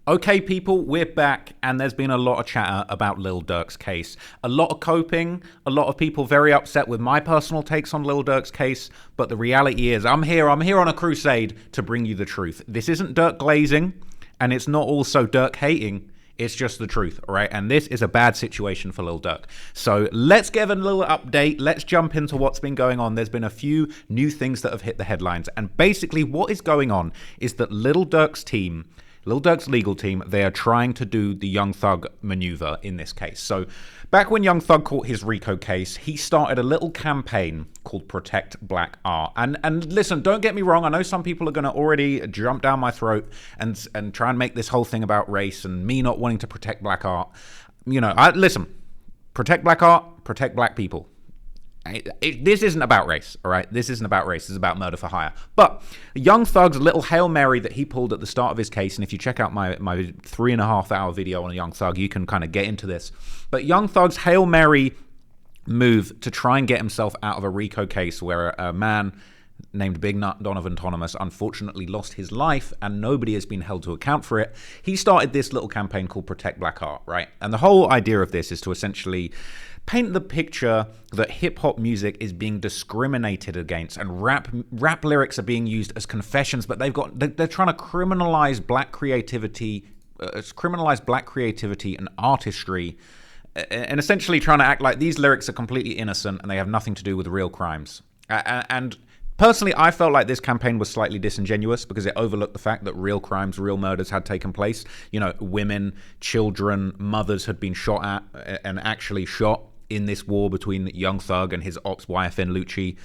Okay, people, we're back, and there's been a lot of chatter about Lil Durk's case. A lot of coping, a lot of people very upset with my personal takes on Lil Durk's case, but the reality is I'm here on a crusade to bring you the truth. This isn't Durk glazing, and it's not also Durk hating. It's just the truth, all right? And this is a bad situation for Lil Durk. So let's give a little update. Let's jump into what's been going on. There's been a few new things that have hit the headlines. And basically what is going on is that Lil Durk's legal team, they are trying to do the Young Thug maneuver in this case. So back when Young Thug caught his RICO case, he started a little campaign called Protect Black Art. And listen, don't get me wrong. I know some people are going to already jump down my throat and try and make this whole thing about race and me not wanting to protect black art. You know, listen, protect black art, protect black people. This isn't about race, all right? This isn't about race. This is about murder for hire. But Young Thug's little Hail Mary that he pulled at the start of his case, and if you check out my 3.5-hour video on Young Thug, you can kind of get into this. But Young Thug's Hail Mary move to try and get himself out of a RICO case where a man named Big Nut Donovan Thomas unfortunately lost his life and nobody has been held to account for it. He started this little campaign called Protect Black Art, right? And the whole idea of this is to essentially paint the picture that hip-hop music is being discriminated against and rap lyrics are being used as confessions, but they're trying to criminalize black creativity and artistry, and essentially trying to act like these lyrics are completely innocent and they have nothing to do with real crimes. And personally, I felt like this campaign was slightly disingenuous because it overlooked the fact that real crimes, real murders had taken place. You know, women, children, mothers had been shot at and actually shot in this war between Young Thug and his ops YFN Lucci.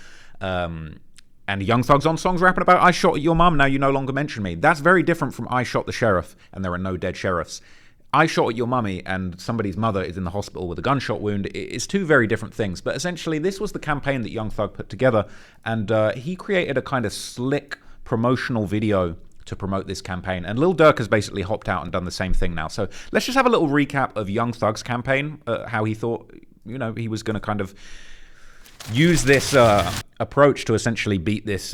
And Young Thug's on songs rapping about, I shot at your mum, now you no longer mention me. That's very different from I shot the sheriff and there are no dead sheriffs. I shot at your mummy and somebody's mother is in the hospital with a gunshot wound. It's two very different things. But essentially, this was the campaign that Young Thug put together. And he created a kind of slick promotional video to promote this campaign. And Lil Durk has basically hopped out and done the same thing now. So let's just have a little recap of Young Thug's campaign, how he thought, you know, he was going to kind of use this approach to essentially beat this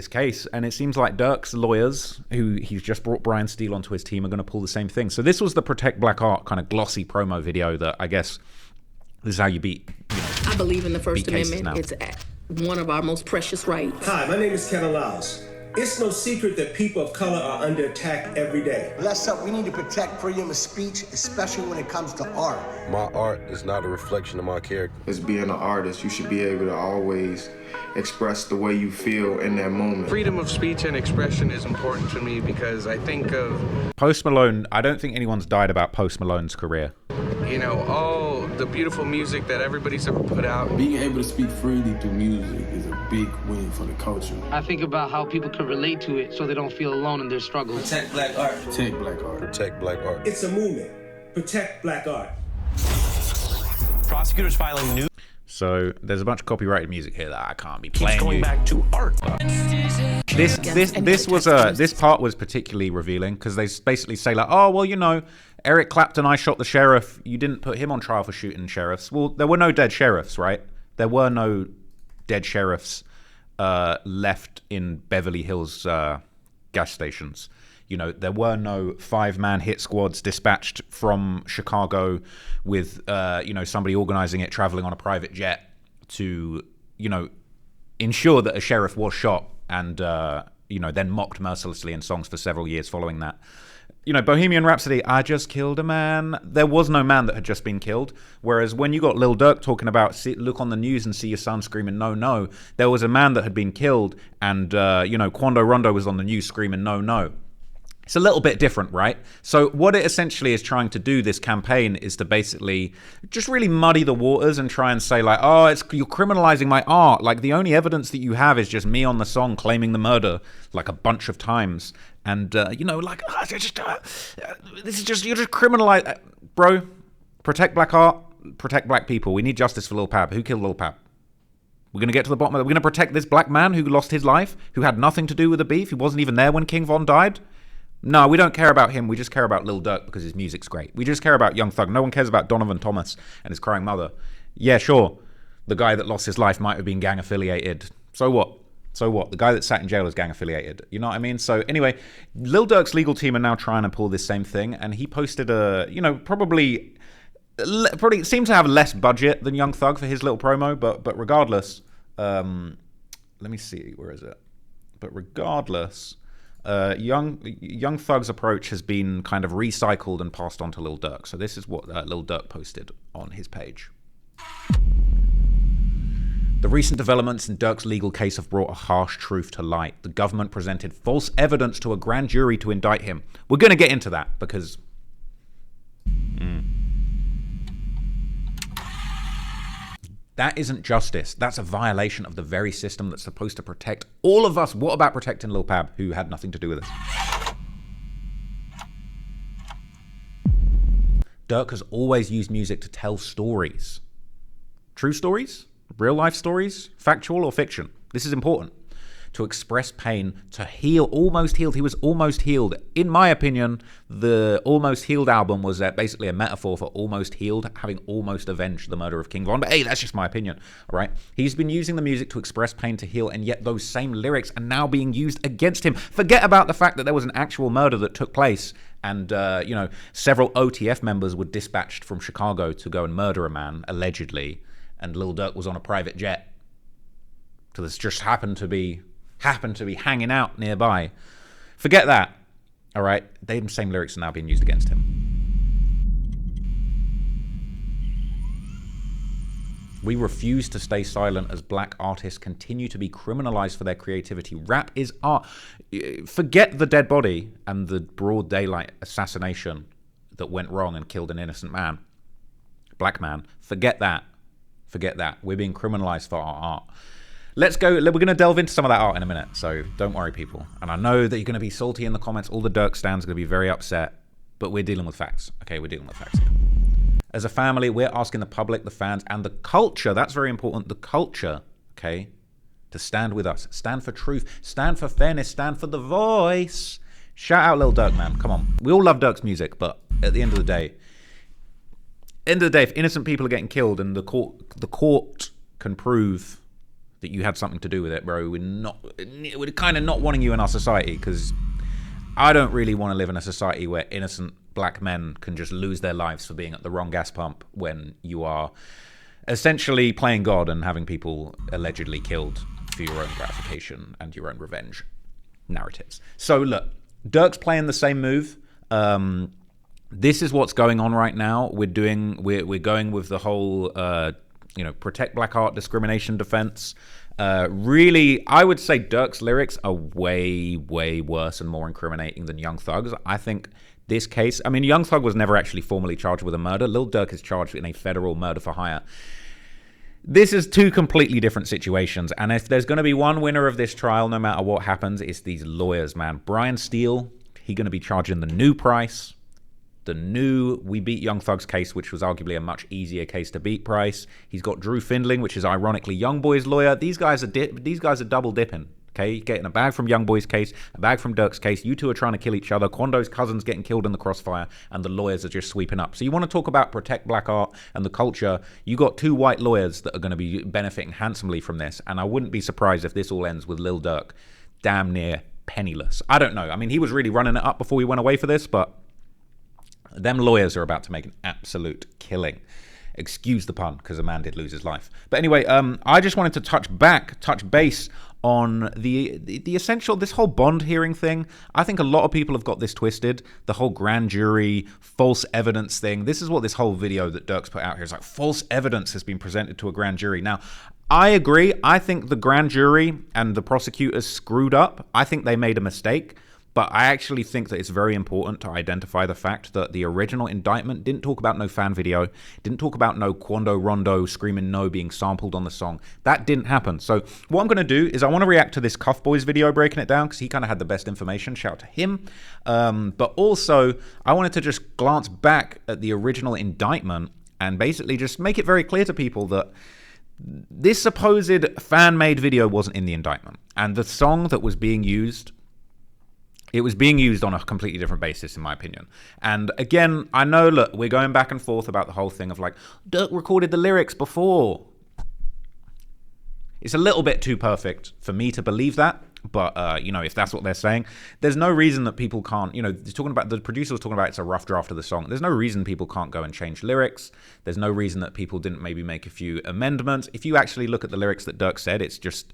case. And it seems like Durk's lawyers, who he's just brought Brian Steele onto his team, are going to pull the same thing. So this was the Protect Black Art kind of glossy promo video that I guess this is how you beat. You know, I believe in the First Amendment. It's one of our most precious rights. Hi, my name is Kevin Lyles. It's no secret that people of color are under attack every day. Well, that's something we need to protect freedom of speech, especially when it comes to art. My art is not a reflection of my character. As being an artist, you should be able to always express the way you feel in that moment. Freedom of speech and expression is important to me because I think of Post Malone. I don't think anyone's died about Post Malone's career. You know, all the beautiful music that everybody's ever put out. Being able to speak freely through music is a big win for the culture. I think about how people can relate to it so they don't feel alone in their struggle. Protect black art. Protect black art. Protect black art. It's a movement. Protect black art. Prosecutors filing new. So there's a bunch of copyrighted music here that I can't be playing. Keeps going back to art. This part was particularly revealing because they basically say like, oh well, you know, Eric Clapton, I shot the sheriff. You didn't put him on trial for shooting sheriffs. Well, there were no dead sheriffs, right? There were no dead sheriffs left in Beverly Hills gas stations. You know, there were no 5-man hit squads dispatched from Chicago with, you know, somebody organizing it, traveling on a private jet to, you know, ensure that a sheriff was shot and, you know, then mocked mercilessly in songs for several years following that. You know, Bohemian Rhapsody, I just killed a man. There was no man that had just been killed. Whereas when you got Lil Durk talking about, look on the news and see your son screaming, no, no, there was a man that had been killed and, you know, Quando Rondo was on the news screaming, no, no. It's a little bit different, right? So what it essentially is trying to do, this campaign, is to basically just really muddy the waters and try and say like, oh, you're criminalizing my art. Like the only evidence that you have is just me on the song claiming the murder like a bunch of times. And, you know, like, this is just, you're just criminalizing. Bro, protect black art, protect black people. We need justice for Lil Pab. Who killed Lil Pab? We're going to get to the bottom of it. We're going to protect this black man who lost his life, who had nothing to do with the beef, who wasn't even there when King Von died. No, we don't care about him. We just care about Lil Durk because his music's great. We just care about Young Thug. No one cares about Donovan Thomas and his crying mother. Yeah, sure. The guy that lost his life might have been gang affiliated. So what? So what? The guy that sat in jail is gang affiliated. You know what I mean? So anyway, Lil Durk's legal team are now trying to pull this same thing, and he posted a, probably seems to have less budget than Young Thug for his little promo, but regardless, let me see, where is it? But regardless, Young Thug's approach has been kind of recycled and passed on to Lil Durk. So this is what Lil Durk posted on his page. The recent developments in Durk's legal case have brought a harsh truth to light. The government presented false evidence to a grand jury to indict him. We're going to get into that because... That isn't justice. That's a violation of the very system that's supposed to protect all of us. What about protecting Lil Pab, who had nothing to do with this? Durk has always used music to tell stories. True stories? Real life stories? Factual or fiction? This is important. To express pain, to heal, almost healed. He was almost healed. In my opinion, the Almost Healed album was basically a metaphor for almost healed, having almost avenged the murder of King Von. But hey, that's just my opinion, all right? He's been using the music to express pain, to heal, and yet those same lyrics are now being used against him. Forget about the fact that there was an actual murder that took place and, several OTF members were dispatched from Chicago to go and murder a man, allegedly, and Lil Durk was on a private jet. So this just happened to be hanging out nearby. Forget that. All right, the same lyrics are now being used against him. We refuse to stay silent as black artists continue to be criminalized for their creativity. Rap is art. Forget the dead body and the broad daylight assassination that went wrong and killed an innocent man. Black man. Forget that. Forget that. We're being criminalized for our art. Let's go. We're going to delve into some of that art in a minute, so don't worry, people. And I know that you're going to be salty in the comments. All the Durk stands are going to be very upset, but we're dealing with facts. Okay, we're dealing with facts here. As a family, we're asking the public, the fans, and the culture, that's very important, the culture, okay, to stand with us. Stand for truth. Stand for fairness. Stand for the voice. Shout out Lil Durk, man. Come on. We all love Durk's music, but at the end of the day, if innocent people are getting killed and the court can prove that you had something to do with it, bro, we're kind of not wanting you in our society, because I don't really want to live in a society where innocent black men can just lose their lives for being at the wrong gas pump when you are essentially playing God and having people allegedly killed for your own gratification and your own revenge narratives. So look, Durk's playing the same move. This is what's going on right now. We're going with the whole protect black art, discrimination defense. Really, I would say Durk's lyrics are way, way worse and more incriminating than Young Thug's. I think this case, I mean, Young Thug was never actually formally charged with a murder. Lil Durk is charged in a federal murder for hire. This is two completely different situations. And if there's going to be one winner of this trial, no matter what happens, it's these lawyers, man. Brian Steele, he's going to be charging the new price. The new We Beat Young Thug's case, which was arguably a much easier case to beat price. He's got Drew Findling, which is ironically Youngboy's lawyer. These guys are double dipping. Okay, getting a bag from Youngboy's case, a bag from Durk's case. You two are trying to kill each other. Quando's cousin's getting killed in the crossfire, and the lawyers are just sweeping up. So you want to talk about protect black art and the culture? You got two white lawyers that are going to be benefiting handsomely from this, and I wouldn't be surprised if this all ends with Lil Durk damn near penniless. I don't know. I mean, he was really running it up before we went away for this, but them lawyers are about to make an absolute killing. Excuse the pun, because a man did lose his life. But anyway, I just wanted to touch base on the essential, this whole bond hearing thing. I think a lot of people have got this twisted. The whole grand jury, false evidence thing. This is what this whole video that Durk's put out here is like. False evidence has been presented to a grand jury. Now, I agree. I think the grand jury and the prosecutors screwed up. I think they made a mistake. But I actually think that it's very important to identify the fact that the original indictment didn't talk about no fan video, didn't talk about no Quando Rondo screaming no being sampled on the song. That didn't happen. So what I'm going to do is I want to react to this Cuff Boys video breaking it down, because he kind of had the best information. Shout out to him. But also, I wanted to just glance back at the original indictment and basically just make it very clear to people that this supposed fan-made video wasn't in the indictment. And the song that was being used, it was being used on a completely different basis, in my opinion. And again, I know, look, we're going back and forth about the whole thing of like, Durk recorded the lyrics before. It's a little bit too perfect for me to believe that. But, you know, if that's what they're saying, there's no reason that people can't, you know, the producer was talking about it's a rough draft of the song. There's no reason people can't go and change lyrics. There's no reason that people didn't maybe make a few amendments. If you actually look at the lyrics that Durk said, it's just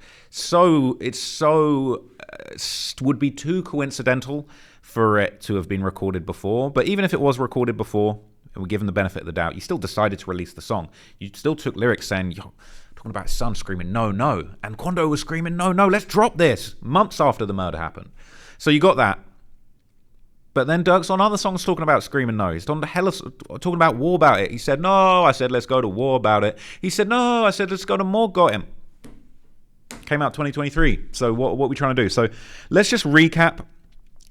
would be too coincidental for it to have been recorded before. But even if it was recorded before, and we're given the benefit of the doubt, you still decided to release the song. You still took lyrics saying, yo, talking about his son screaming, no, no. And Quando was screaming, no, no, let's drop this. Months after the murder happened. So you got that. But then Durk's on other songs talking about screaming no. He's talking about war about it. He said, no. I said, let's go to war about it. He said, no. I said, let's go to more. Got him. Came out 2023. So what are we trying to do? So let's just recap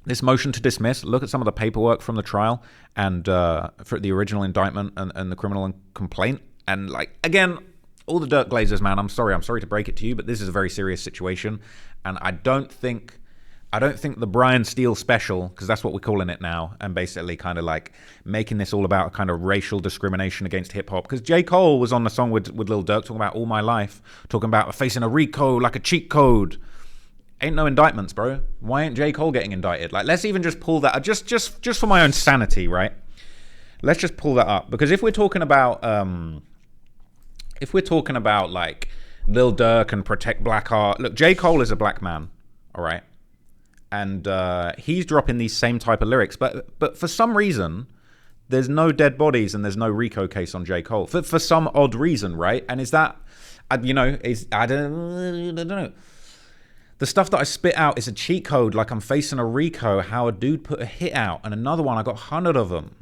this motion to dismiss. Look at some of the paperwork from the trial and for the original indictment and the criminal complaint. And like, again, all the Durk Glazers, man, I'm sorry to break it to you, but this is a very serious situation, and I don't think the Brian Steele special, because that's what we're calling it now, and basically kind of like making this all about kind of racial discrimination against hip hop. Because J. Cole was on the song with Lil Durk talking about All My Life, talking about facing a RICO like a cheat code. Ain't no indictments, bro. Why ain't J. Cole getting indicted? Like, let's even just pull that just for my own sanity, right? Let's just pull that up, because if we're talking about like Lil Durk and protect black art, look, J. Cole is a black man, all right, and he's dropping these same type of lyrics, but for some reason there's no dead bodies and there's no RICO case on J. Cole for some odd reason, right? And is that, you know, I don't know. The stuff that I spit out is a cheat code, like I'm facing a RICO, how a dude put a hit out, and another one, I got 100 of them.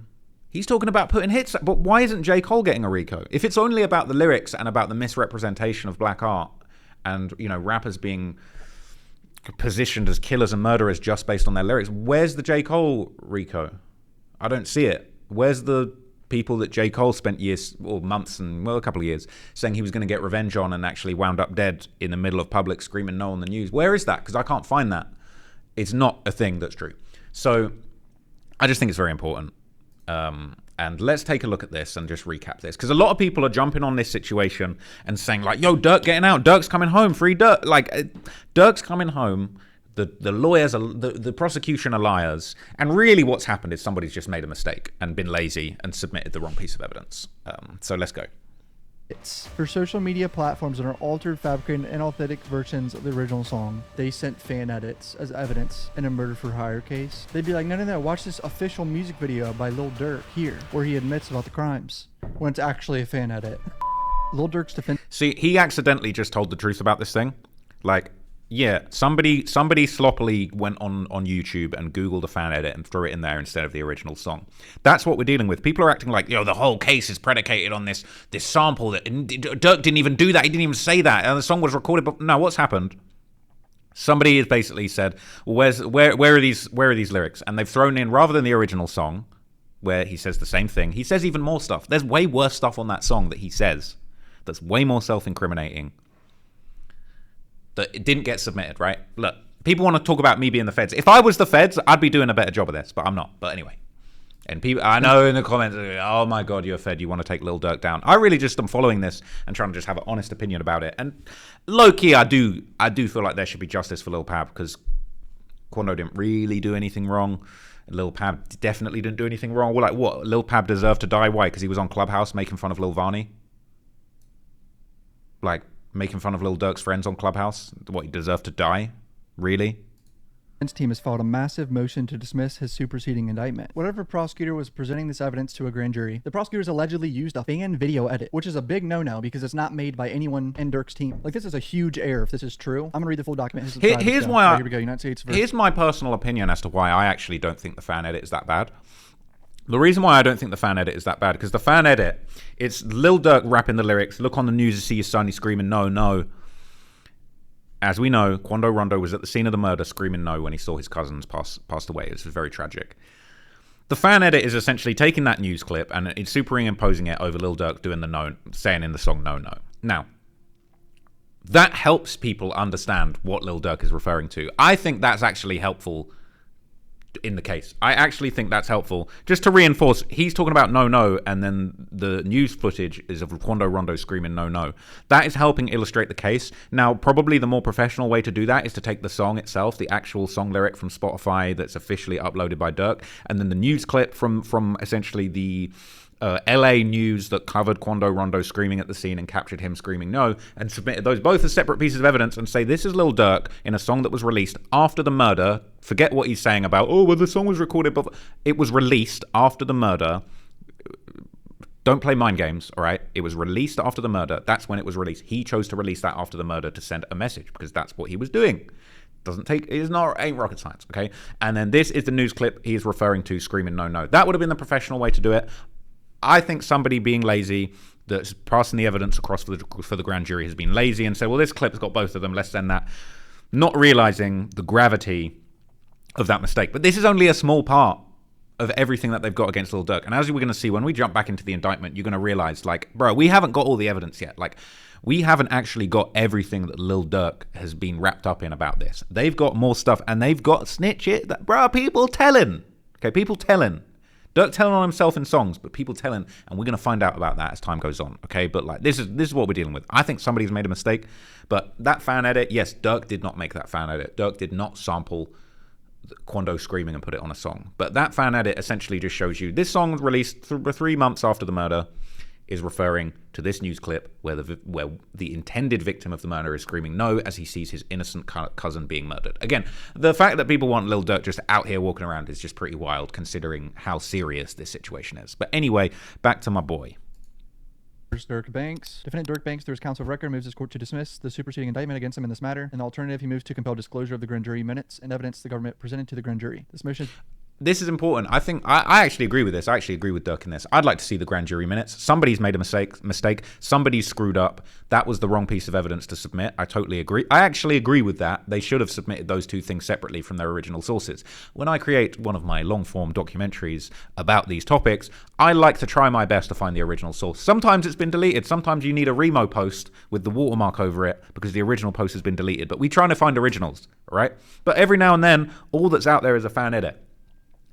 He's talking about putting hits, but why isn't J. Cole getting a RICO? If it's only about the lyrics and about the misrepresentation of black art and, you know, rappers being positioned as killers and murderers just based on their lyrics, where's the J. Cole RICO? I don't see it. Where's the people that J. Cole spent years or months and, well, a couple of years saying he was going to get revenge on and actually wound up dead in the middle of public screaming no on the news? Where is that? Because I can't find that. It's not a thing that's true. So I just think it's very important. And let's take a look at this and just recap this, because a lot of people are jumping on this situation and saying like, yo, Durk getting out, Durk's coming home, free Durk. Like, Durk's coming home, the lawyers are, the prosecution are liars, and really what's happened is somebody's just made a mistake and been lazy and submitted the wrong piece of evidence. So let's go. It's for social media platforms that are altered, fabricated, and inauthentic versions of the original song. They sent fan edits as evidence in a murder for hire case. They'd be like, no, watch this official music video by Lil Durk here, where he admits about the crimes, when it's actually a fan edit. Lil Durk's defense. See, he accidentally just told the truth about this thing. Like, yeah, somebody sloppily went on YouTube and Googled a fan edit and threw it in there instead of the original song. That's what we're dealing with. People are acting like, yo, the whole case is predicated on this sample that Durk didn't even do that. He didn't even say that. And the song was recorded. But no, what's happened? Somebody has basically said, well, where are these lyrics? And they've thrown in, rather than the original song, where he says the same thing, he says even more stuff. There's way worse stuff on that song that he says that's way more self-incriminating, that it didn't get submitted, right? Look, people want to talk about me being the feds. If I was the feds, I'd be doing a better job of this, but I'm not. But anyway. And people, I know in the comments, oh my God, you're a fed, you want to take Lil Durk down. I really just am following this and trying to just have an honest opinion about it. And low-key, I do feel like there should be justice for Lil Pab, because Quando didn't really do anything wrong. Lil Pab definitely didn't do anything wrong. Well, like what? Lil Pab deserved to die? Why? Because he was on Clubhouse making fun of Lil Varney? Like, making fun of Lil Durk's friends on Clubhouse? What, he deserved to die? Really? Defense team has filed a massive motion to dismiss his superseding indictment. Whatever prosecutor was presenting this evidence to a grand jury, the prosecutors allegedly used a fan video edit, which is a big no-no because it's not made by anyone in Durk's team. Like, this is a huge error if this is true. I'm gonna read the full document. Here's why here we go. United States versus. Here's my personal opinion as to why I actually don't think the fan edit is that bad. The reason why I don't think the fan edit is that bad, because the fan edit, it's Lil Durk rapping the lyrics, look on the news to see your son, he's screaming no, no. As we know, Quando Rondo was at the scene of the murder screaming no when he saw his cousins passed away. This is very tragic. The fan edit is essentially taking that news clip and it's superimposing it over Lil Durk doing the no, saying in the song no, no. Now, that helps people understand what Lil Durk is referring to. I think that's actually helpful in the case. I actually think that's helpful. Just to reinforce, he's talking about no, no, and then the news footage is of Quando Rondo screaming no, no. That is helping illustrate the case. Now, probably the more professional way to do that is to take the song itself, the actual song lyric from Spotify that's officially uploaded by Durk, and then the news clip from essentially the LA news that covered Quando Rondo screaming at the scene and captured him screaming no, and submitted those both as separate pieces of evidence and say this is Lil Durk in a song that was released after the murder. Forget what he's saying about, oh, well, the song was recorded before. It was released after the murder. Don't play mind games, all right? It was released after the murder. That's when it was released. He chose to release that after the murder to send a message because that's what he was doing. Ain't rocket science, okay? And then this is the news clip he is referring to screaming no, no. That would have been the professional way to do it. I think somebody being lazy that's passing the evidence across for the grand jury has been lazy and said, well, this clip's got both of them, let's send that. Not realizing the gravity of that mistake. But this is only a small part of everything that they've got against Lil Durk. And as we're going to see, when we jump back into the indictment, you're going to realize, like, bro, we haven't got all the evidence yet. Like, we haven't actually got everything that Lil Durk has been wrapped up in about this. They've got more stuff, and they've got snitch it. Bro, people telling. Okay, people telling. Durk telling on himself in songs, but people telling, and we're going to find out about that as time goes on, okay? But like this is what we're dealing with. I think somebody's made a mistake, but that fan edit, yes, Durk did not make that fan edit. Durk did not sample Quando screaming and put it on a song. But that fan edit essentially just shows you this song was released 3 months after the murder is referring to this news clip where the intended victim of the murder is screaming no as he sees his innocent cousin being murdered. Again, the fact that people want Lil Durk just out here walking around is just pretty wild considering how serious this situation is. But anyway, back to my boy. Durk Banks. Defendant Durk Banks, through his counsel of record, moves his court to dismiss the superseding indictment against him in this matter. In the alternative, he moves to compel disclosure of the grand jury minutes and evidence the government presented to the grand jury. This motion... This is important. I think I actually agree with this. I actually agree with Durk in this. I'd like to see the grand jury minutes. Somebody's made a mistake. Somebody's screwed up. That was the wrong piece of evidence to submit. I totally agree. I actually agree with that. They should have submitted those two things separately from their original sources. When I create one of my long-form documentaries about these topics, I like to try my best to find the original source. Sometimes it's been deleted. Sometimes you need a Remo post with the watermark over it because the original post has been deleted. But we try to find originals, right? But every now and then, all that's out there is a fan edit.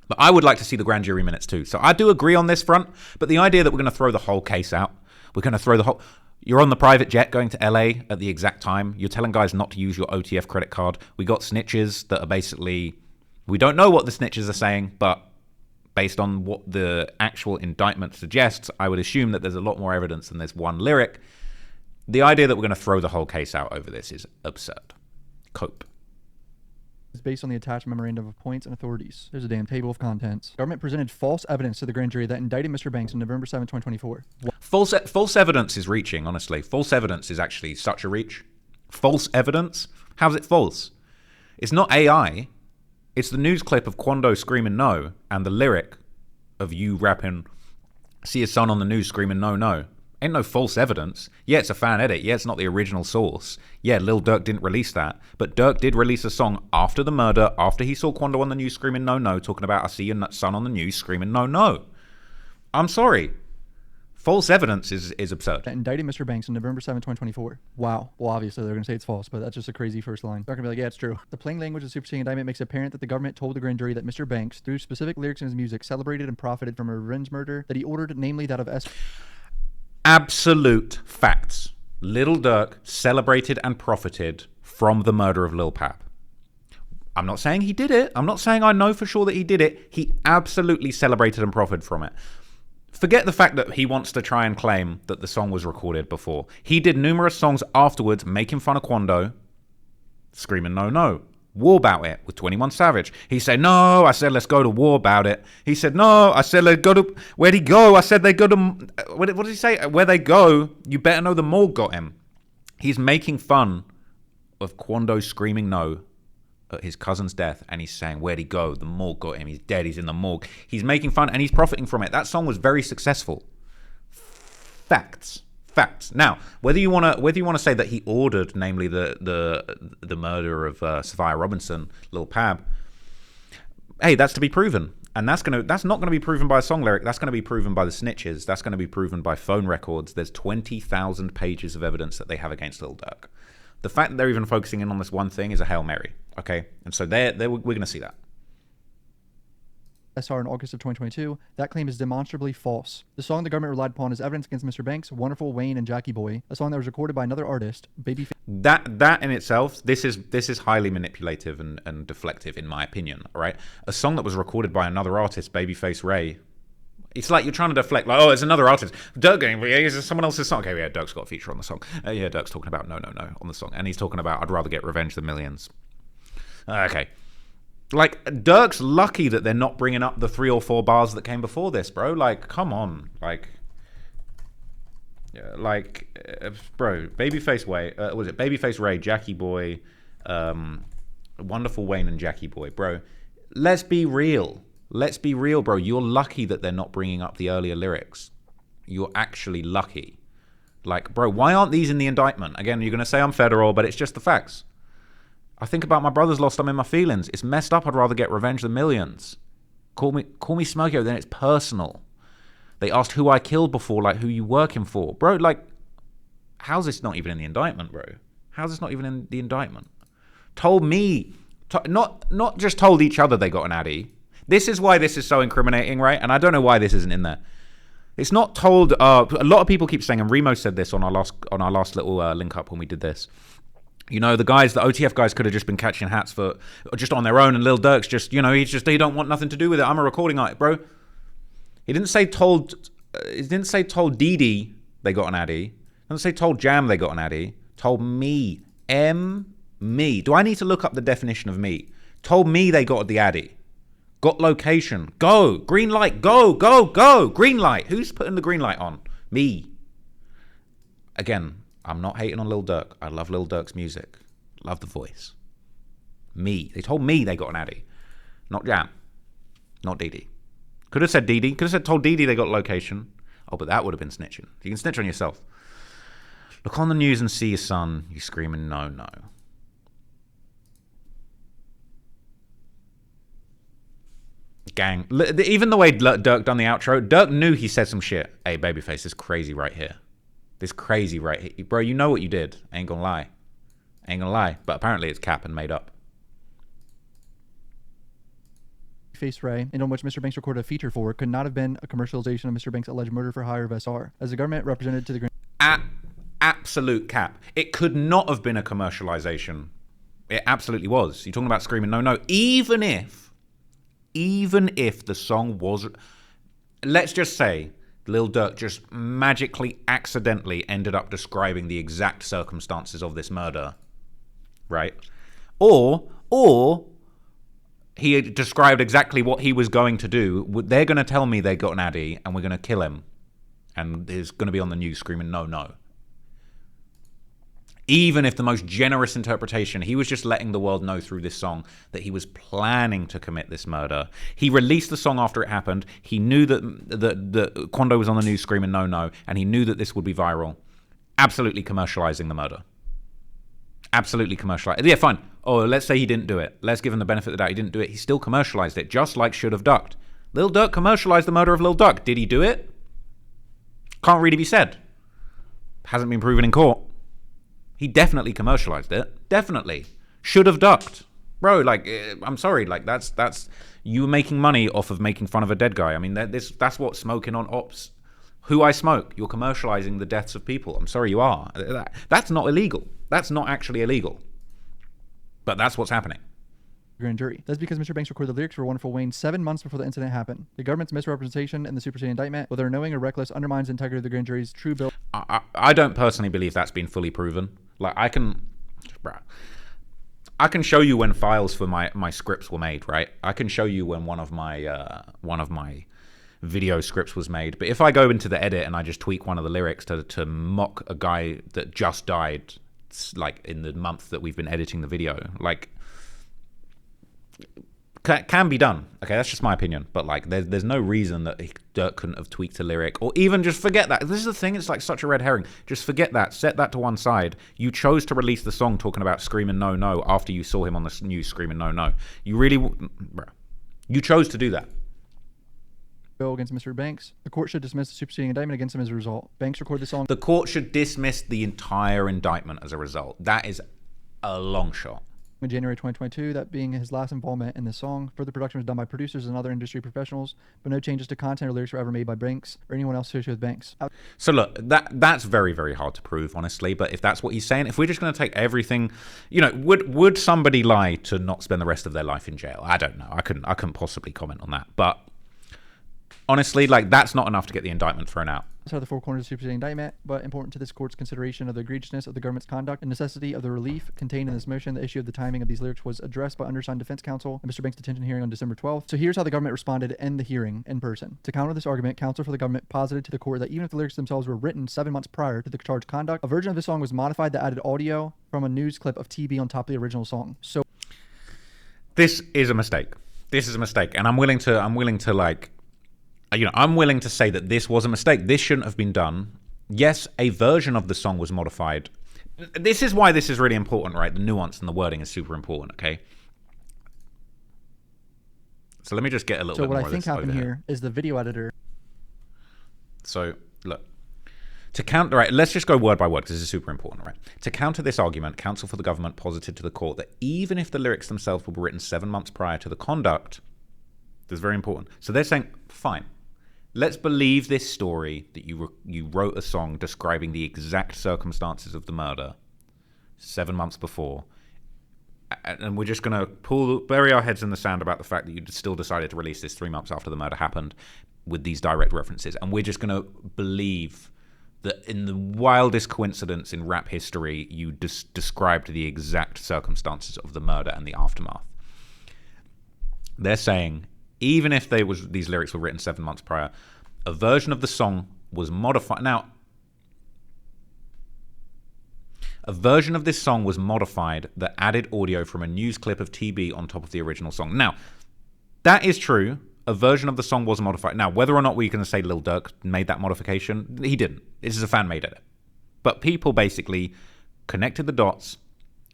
But I would like to see the grand jury minutes too. So I do agree on this front, but the idea that we're going to throw the whole case out, we're going to throw the whole... You're on the private jet going to LA at the exact time. You're telling guys not to use your OTF credit card. We got snitches that are basically... We don't know what the snitches are saying, but based on what the actual indictment suggests, I would assume that there's a lot more evidence than this one lyric. The idea that we're going to throw the whole case out over this is absurd. Cope. Is based on the attached memorandum of points and authorities. There's a damn table of contents. Government presented false evidence to the grand jury that indicted Mr. Banks on November 7, 2024. False evidence is reaching, honestly. False evidence is actually such a reach. False evidence? How's it false? It's not AI. It's the news clip of Quando screaming no and the lyric of you rapping, see his son on the news screaming no, no. Ain't no false evidence. Yeah, it's a fan edit. Yeah, it's not the original source. Yeah, Lil Durk didn't release that. But Durk did release a song after the murder, after he saw Quando on the news screaming no, no, talking about I see your son on the news screaming no, no. I'm sorry. False evidence is absurd. That indicted Mr. Banks on November 7, 2024. Wow. Well, obviously, they're going to say it's false, but that's just a crazy first line. They're going to be like, yeah, it's true. The plain language of the superseding indictment makes it apparent that the government told the grand jury that Mr. Banks, through specific lyrics in his music, celebrated and profited from a revenge murder that he ordered, namely that of S. Absolute facts. Lil Durk celebrated and profited from the murder of Lil Pap. I'm not saying he did it. I'm not saying I know for sure that he did it. He absolutely celebrated and profited from it. Forget the fact that he wants to try and claim that the song was recorded before. He did numerous songs afterwards making fun of Quando, screaming no, no. War About It with 21 Savage. He said, no, I said, let's go to war about it. He said, no, I said, let's go to, where'd he go? I said, they go to, what did he say? Where they go, you better know the morgue got him. He's making fun of Quando screaming no at his cousin's death, and he's saying, where'd he go? The morgue got him. He's dead. He's in the morgue. He's making fun, and he's profiting from it. That song was very successful. Facts. Now, whether you want to say that he ordered, namely the murder of Sophia Robinson, Lil Pab, hey, that's to be proven, and that's not going to be proven by a song lyric. That's going to be proven by the snitches. That's going to be proven by phone records. There's 20,000 pages of evidence that they have against Lil Durk. The fact that they're even focusing in on this one thing is a Hail Mary, okay? And so we're going to see that. SR in August of 2022, that claim is demonstrably false. The song the government relied upon as evidence against Mr. Banks, Wonderful Wayne and Jackie Boy, a song that was recorded by another artist, Babyface. That in itself, this is highly manipulative and deflective in my opinion. All right, a song that was recorded by another artist, Babyface Ray. It's like you're trying to deflect, like, oh, it's another artist. Dirk, is someone else's song? Okay, yeah, Dirk's got a feature on the song. Yeah, Dirk's talking about no on the song, and he's talking about I'd rather get revenge than millions. Okay. Like, Dirk's lucky that they're not bringing up the 3 or 4 bars that came before this, bro. Like, come on. Bro, Babyface Way, was it Babyface Ray, Jackie Boy, Wonderful Wayne and Jackie Boy, bro. Let's be real. Let's be real, bro. You're lucky that they're not bringing up the earlier lyrics. You're actually lucky. Like, bro, why aren't these in the indictment? Again, you're going to say I'm federal, but it's just the facts. I think about my brother's lost, I'm in my feelings. It's messed up, I'd rather get revenge than millions. Call me Smokey, then it's personal. They asked who I killed before, like who you working for. Bro, like, how's this not even in the indictment, bro? How's this not even in the indictment? Told me, not just told each other they got an addy. This is why this is so incriminating, right? And I don't know why this isn't in there. It's not told, a lot of people keep saying, and Remo said this on our last little link up when we did this. You know, the OTF guys could have just been catching hats for just on their own, and Lil Durk's just, you know, he don't want nothing to do with it. I'm a recording artist, bro. He didn't say told Didi they got an addy. He didn't say told Jam they got an addy. Told me. Me. Do I need to look up the definition of me? Told me they got the addy. Got location. Go. Green light. Go. Green light. Who's putting the green light on? Me. Again, I'm not hating on Lil Durk. I love Lil Durk's music. Love the voice. Me. They told me they got an addy. Not Jam. Not Didi. Could have said Didi. Could have said told Didi they got location. Oh, but that would have been snitching. You can snitch on yourself. Look on the news and see your son. You screaming no. Gang. Even the way Durk done the outro, Durk knew he said some shit. Hey, Babyface, this crazy right here. This crazy right here. Bro, you know what you did. Ain't gonna lie. But apparently it's cap and made up. Face Ray, and on which Mr. Banks recorded a feature for, could not have been a commercialization of Mr. Banks' alleged murder for hire of SR, as the government represented to the grand. Absolute cap. It could not have been a commercialization. It absolutely was. You're talking about screaming no. Even if the song was, let's just say, Lil Durk just magically, accidentally ended up describing the exact circumstances of this murder, right? Or he described exactly what he was going to do. They're going to tell me they got an addy and we're going to kill him. And he's going to be on the news screaming no. Even if the most generous interpretation, he was just letting the world know through this song that he was planning to commit this murder. He released the song after it happened. He knew that Quando was on the news screaming no, and he knew that this would be viral. Absolutely commercializing the murder. Absolutely commercialized. Yeah, fine. Oh, let's say he didn't do it. Let's give him the benefit of the doubt. He didn't do it. He still commercialized it, just like Should Have Ducked. Lil Durk commercialized the murder of Lil Durk. Did he do it? Can't really be said. Hasn't been proven in court. He definitely commercialized it. Definitely. Should have ducked. Bro, like, I'm sorry, like, that's you making money off of making fun of a dead guy. I mean, that's what smoking on ops. Who I smoke. You're commercializing the deaths of people. I'm sorry, you are. That's not illegal. That's not actually illegal. But that's what's happening. Grand jury. That's because Mr. Banks recorded the lyrics for Wonderful Wayne 7 months before the incident happened. The government's misrepresentation in the superseding indictment, whether knowing or reckless, undermines the integrity of the grand jury's true bill. I don't personally believe that's been fully proven. Like, I can show you when files for my scripts were made, right? I can show you when one of my video scripts was made. But if I go into the edit and I just tweak one of the lyrics to mock a guy that just died, like in the month that we've been editing the video, like, can be done. Okay, that's just my opinion. But like, there's no reason that Durk couldn't have tweaked a lyric, or even just forget that. This is the thing. It's like such a red herring. Just forget that. Set that to one side. You chose to release the song talking about screaming no after you saw him on the news screaming no. You really, bro, you chose to do that. Against Mr. Banks. The court should dismiss the superseding indictment against him as a result. Banks recorded the song. The court should dismiss the entire indictment as a result. That is a long shot. in January 2022, that being his last involvement in this song. Further production was done by producers and other industry professionals, but no changes to content or lyrics were ever made by Banks or anyone else associated with Banks. So look, that's very, very hard to prove, honestly. But if that's what he's saying, if we're just going to take everything, would somebody lie to not spend the rest of their life in jail? I don't know. I couldn't possibly comment on that. But honestly, that's not enough to get the indictment thrown out. Outside the four corners of the superseding indictment, but important to this court's consideration of the egregiousness of the government's conduct and necessity of the relief contained in this motion, the issue of the timing of these lyrics was addressed by undersigned defense counsel at Mr. Banks' detention hearing on December 12th. So here's how the government responded in the hearing in person. To counter this argument, counsel for the government posited to the court that even if the lyrics themselves were written 7 months prior to the charged conduct, a version of the song was modified that added audio from a news clip of TB on top of the original song. So this is a mistake. This is a mistake, and I'm willing to I'm willing to say that this was a mistake. This shouldn't have been done. Yes, a version of the song was modified. This is why this is really important, right? The nuance and the wording is super important, okay? So let me just get a little bit more of this. So what I think happened here is the video editor. So, look. Right, let's just go word by word because this is super important, right? To counter this argument, counsel for the government posited to the court that even if the lyrics themselves were written 7 months prior to the conduct, this is very important. So they're saying, fine. Let's believe this story that you wrote a song describing the exact circumstances of the murder 7 months before, and we're just going to bury our heads in the sand about the fact that you still decided to release this 3 months after the murder happened with these direct references, and we're just going to believe that in the wildest coincidence in rap history, you described the exact circumstances of the murder and the aftermath. They're saying, even if these lyrics were written 7 months prior, a version of the song was modified. Now, a version of this song was modified that added audio from a news clip of TB on top of the original song. Now, that is true. A version of the song was modified. Now, whether or not we can say Lil Durk made that modification, he didn't. This is a fan-made edit. But people basically connected the dots.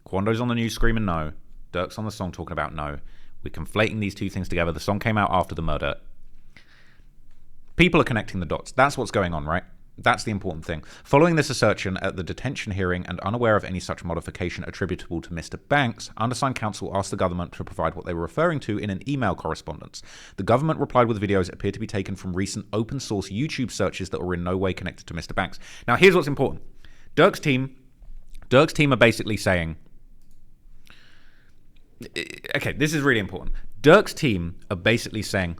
Quando's on the news screaming no. Durk's on the song talking about no. We're conflating these two things together. The song came out after the murder. People are connecting the dots. That's what's going on, right? That's the important thing. Following this assertion at the detention hearing and unaware of any such modification attributable to Mr. Banks, undersigned counsel asked the government to provide what they were referring to in an email correspondence. The government replied with videos that appeared to be taken from recent open source YouTube searches that were in no way connected to Mr. Banks. Now, here's what's important. Durk's team are basically saying, okay, this is really important. Durk's team are basically saying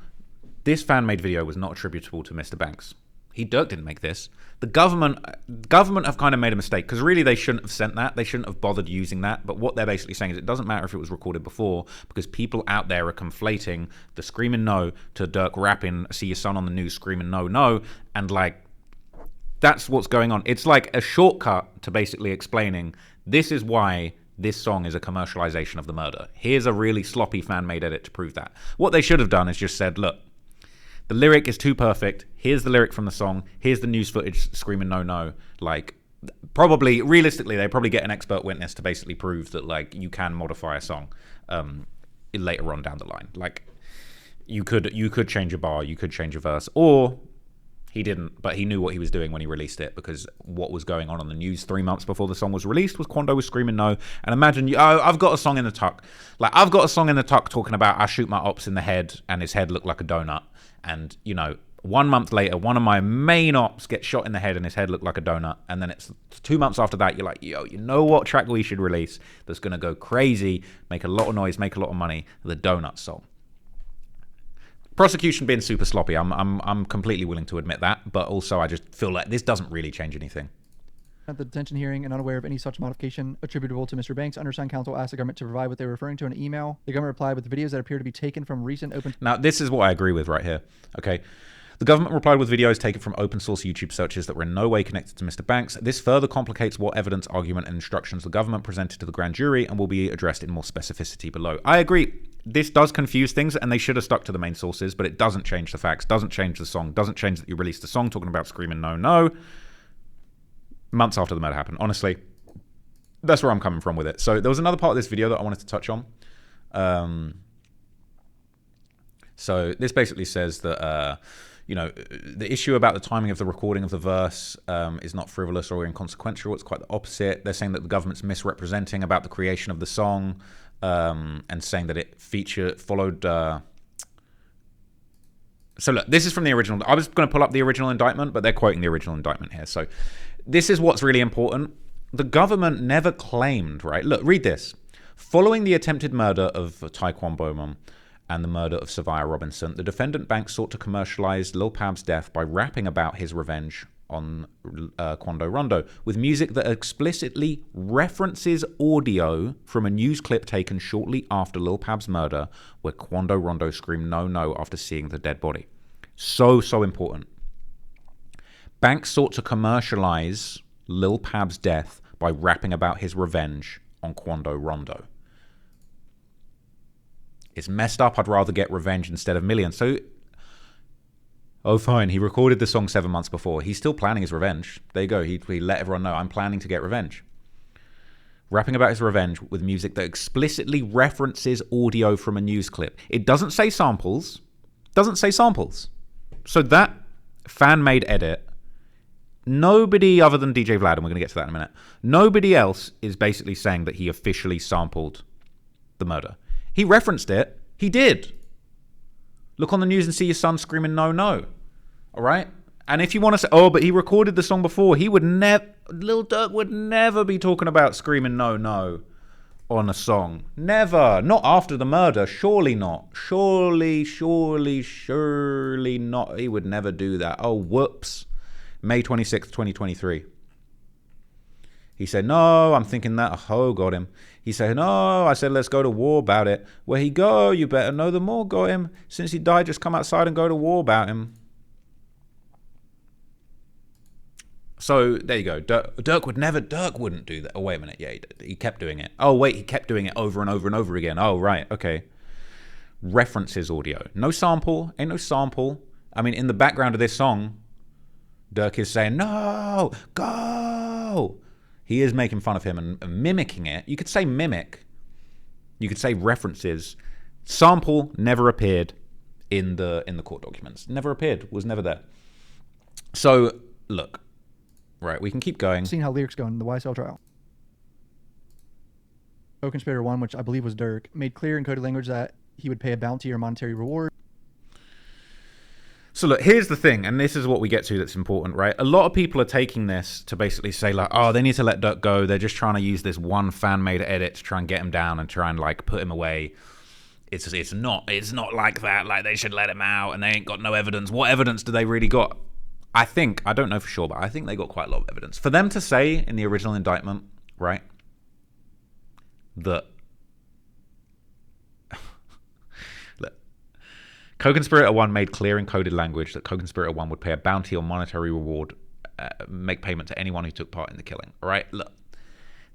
this fan-made video was not attributable to Mr. Banks. Durk didn't make this. The government have kind of made a mistake because really they shouldn't have sent that. They shouldn't have bothered using that. But what they're basically saying is it doesn't matter if it was recorded before because people out there are conflating the screaming no to Durk rapping, see your son on the news screaming no, no. And that's what's going on. It's like a shortcut to basically explaining this is why this song is a commercialization of the murder. Here's a really sloppy fan-made edit to prove that. What they should have done is just said, look, the lyric is too perfect. Here's the lyric from the song. Here's the news footage screaming no, no. Probably, realistically, they probably get an expert witness to basically prove that, you can modify a song later on down the line. You could change a bar, you could change a verse, or he didn't, but he knew what he was doing when he released it because what was going on the news 3 months before the song was released was Quando was screaming no. And imagine, I've got a song in the tuck. I've got a song in the tuck talking about I shoot my ops in the head and his head looked like a donut. And, 1 month later, one of my main ops gets shot in the head and his head looked like a donut. And then it's 2 months after that, you're like, yo, you know what track we should release that's going to go crazy, make a lot of noise, make a lot of money? The donut song. Prosecution being super sloppy. I'm completely willing to admit that. But also, I just feel like this doesn't really change anything. At the detention hearing and unaware of any such modification attributable to Mr. Banks, undersigned counsel asked the government to provide what they were referring to in an email. The government replied with videos that appear to be taken from recent open... Now, this is what I agree with right here. Okay. The government replied with videos taken from open source YouTube searches that were in no way connected to Mr. Banks. This further complicates what evidence, argument, and instructions the government presented to the grand jury and will be addressed in more specificity below. I agree. This does confuse things, and they should have stuck to the main sources, but it doesn't change the facts, doesn't change the song, doesn't change that you released a song talking about screaming no, no. Months after the murder happened. Honestly, that's where I'm coming from with it. So there was another part of this video that I wanted to touch on. So this basically says that, the issue about the timing of the recording of the verse is not frivolous or inconsequential. It's quite the opposite. They're saying that the government's misrepresenting about the creation of the song. and saying that it followed. So look, this is from the original. I was going to pull up the original indictment, but they're quoting the original indictment here. So this is what's really important. The government never claimed, right? Look, read this. Following the attempted murder of Taekwon Bowman and the murder of Savia Robinson, the defendant bank sought to commercialize Lil Pab's death by rapping about his revenge on Quando Rondo with music that explicitly references audio from a news clip taken shortly after Lil Pab's murder, where Quando Rondo screamed "no, no" after seeing the dead body. So important. Banks sought to commercialize Lil Pab's death by rapping about his revenge on Quando Rondo. It's messed up. I'd rather get revenge instead of millions. So, oh, fine. He recorded the song 7 months before. He's still planning his revenge. There you go. He let everyone know, I'm planning to get revenge. Rapping about his revenge with music that explicitly references audio from a news clip. It doesn't say samples. So that fan-made edit, nobody other than DJ Vlad, and we're going to get to that in a minute, nobody else is basically saying that he officially sampled the murder. He referenced it. He did. Look on the news and see your son screaming "no, no." All right? And if you want to say, oh, but he recorded the song before, he would never, Lil Durk would never be talking about screaming "no, no" on a song. Never. Not after the murder. Surely not. Surely not. He would never do that. Oh, whoops. May 26th, 2023. He said, no, I'm thinking that. Oh, got him. He said, no, I said, let's go to war about it. Where he go, you better know the more, got him. Since he died, just come outside and go to war about him. So, there you go. Durk wouldn't do that. Oh, wait a minute. Yeah, he kept doing it. Oh, wait, he kept doing it over and over and over again. Oh, right, okay. References audio. No sample. Ain't no sample. I mean, in the background of this song, Durk is saying, no, go. He is making fun of him and mimicking it. You could say mimic. You could say references. Sample never appeared in the court documents. Never appeared. Was never there. So, look. Right, we can keep going. Seeing how lyrics go in the YSL trial. Co-conspirator 1, which I believe was Durk, made clear in coded language that he would pay a bounty or monetary reward. So look, here's the thing, and this is what we get to that's important, right? A lot of people are taking this to basically say like, oh, they need to let Durk go. They're just trying to use this one fan-made edit to try and get him down and try and like put him away. It's not like that. Like they should let him out, and they ain't got no evidence. What evidence do they really got? I don't know for sure, but I think they got quite a lot of evidence. For them to say in the original indictment, right, that Co-conspirator 1 made clear in coded language that co-conspirator 1 would pay a bounty or monetary reward, make payment to anyone who took part in the killing. All right, look,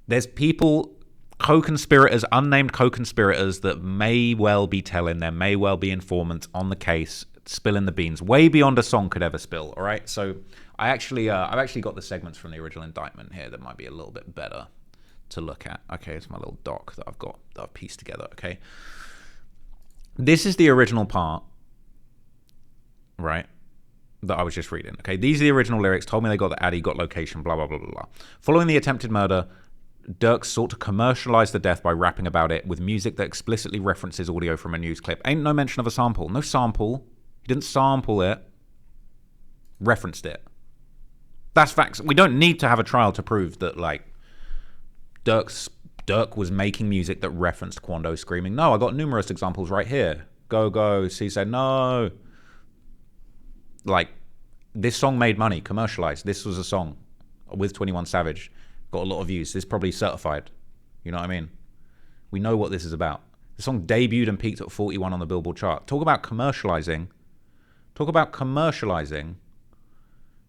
there's people, co-conspirators, unnamed co-conspirators that may well be telling, there may well be informants on the case, spilling the beans, way beyond a song could ever spill. All right, so I've actually got the segments from the original indictment here that might be a little bit better to look at. Okay, it's my little doc that I've pieced together. Okay, this is the original part. Right, that I was just reading. Okay, these are the original lyrics. Told me they got the addy, got location, blah, blah, blah, blah, blah. Following the attempted murder, Durk sought to commercialize the death by rapping about it with music that explicitly references audio from a news clip. Ain't no mention of a sample. No sample. He didn't sample it. Referenced it. That's facts. We don't need to have a trial to prove that, like, Durk was making music that referenced Quando screaming. No, I got numerous examples right here. Go, go. C said no. Like, this song made money, commercialized. This was a song with 21 Savage. Got a lot of views. This is probably certified. You know what I mean? We know what this is about. The song debuted and peaked at 41 on the Billboard chart. Talk about commercializing.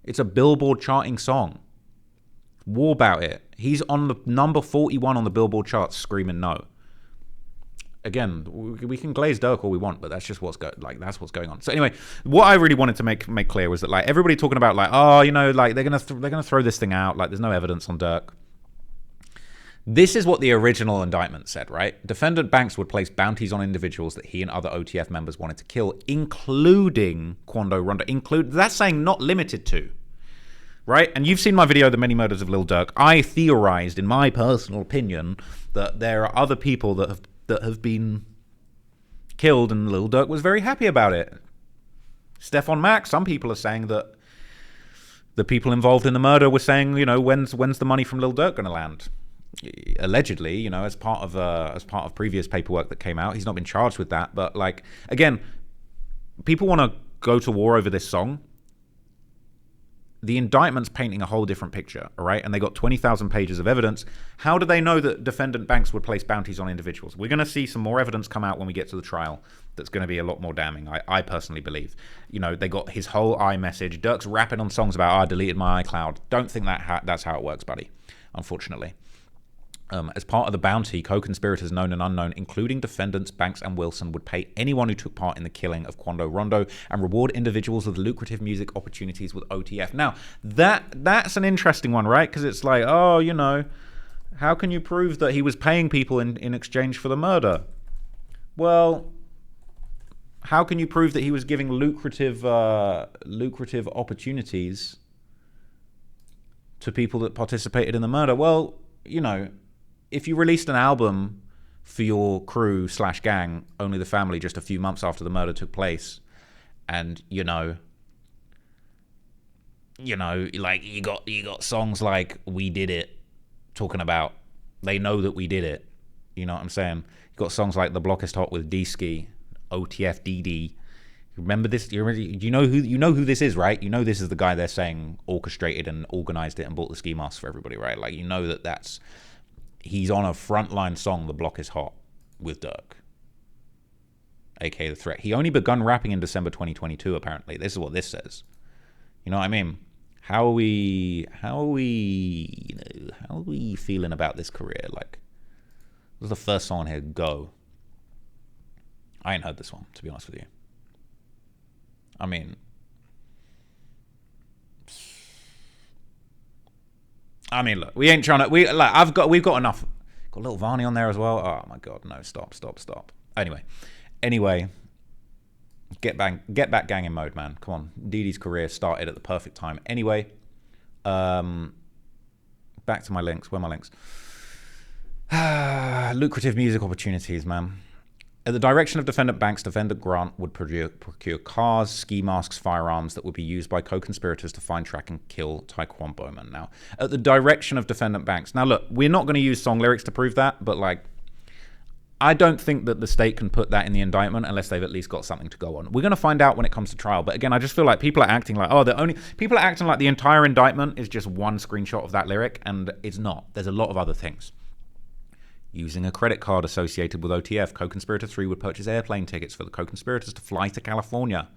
It's a Billboard charting song. War about it. He's on the number 41 on the Billboard charts screaming no. Again, we can glaze Durk all we want, but that's just what's going on. So anyway, what I really wanted to make clear was that, like, everybody talking about, like, oh, you know, like they're gonna throw this thing out, like there's no evidence on Durk. This is what the original indictment said, right? Defendant Banks would place bounties on individuals that he and other OTF members wanted to kill, including Quando Rondo. That's saying not limited to. Right? And you've seen my video, The Many Murders of Lil Durk. I theorized, in my personal opinion, that there are other people that have that have been killed, and Lil Durk was very happy about it. Stefan Mack, some people are saying that the people involved in the murder were saying, you know, when's the money from Lil Durk going to land? Allegedly, you know, as part of previous paperwork that came out. He's not been charged with that, but like, again, people want to go to war over this song. The indictment's painting a whole different picture, all right? And they got 20,000 pages of evidence. How do they know that defendant banks would place bounties on individuals? We're going to see some more evidence come out when we get to the trial that's going to be a lot more damning, I personally believe. You know, they got his whole iMessage. Durk's rapping on songs about, I deleted my iCloud. Don't think that's how it works, buddy, unfortunately. As part of the bounty, co-conspirators known and unknown, including defendants Banks and Wilson, would pay anyone who took part in the killing of Quando Rondo and reward individuals with lucrative music opportunities with OTF. Now, that's an interesting one, right? Because it's like, oh, you know, how can you prove that he was paying people in exchange for the murder? Well, how can you prove that he was giving lucrative opportunities to people that participated in the murder? Well, you know, if you released an album for your crew / gang, Only the Family, just a few months after the murder took place, and you know, like you got songs like "We Did It," talking about they know that we did it. You know what I'm saying? You got songs like "The Block Is Hot" with D-Ski, OTF DD. Remember this? You know who this is, right? You know this is the guy they're saying orchestrated and organized it and bought the ski mask for everybody, right? Like, you know he's on a frontline song, "The Block Is Hot" with Durk, aka The Threat. He only begun rapping in December 2022, apparently. This is what this says. You know what I mean? How are we feeling about this career? Like, this is the first song here, Go. I ain't heard this one, to be honest with you. I mean, look, we ain't trying to. We've got enough. Got Lil Varney on there as well. Oh my god, no! Stop. Anyway, get back gang in mode, man. Come on, Didi's career started at the perfect time. Anyway, back to my links. Where are my links? Lucrative music opportunities, man. At the direction of defendant Banks, defendant Grant would procure cars, ski masks, firearms that would be used by co-conspirators to find, track, and kill Taekwon Bowman. Now, at the direction of defendant Banks. Now, look, we're not going to use song lyrics to prove that, but, like, I don't think that the state can put that in the indictment unless they've at least got something to go on. We're going to find out when it comes to trial. But, again, I just feel like people are acting like, people are acting like the entire indictment is just one screenshot of that lyric, and it's not. There's a lot of other things. Using a credit card associated with OTF, co-conspirator 3 would purchase airplane tickets for the co-conspirators to fly to California.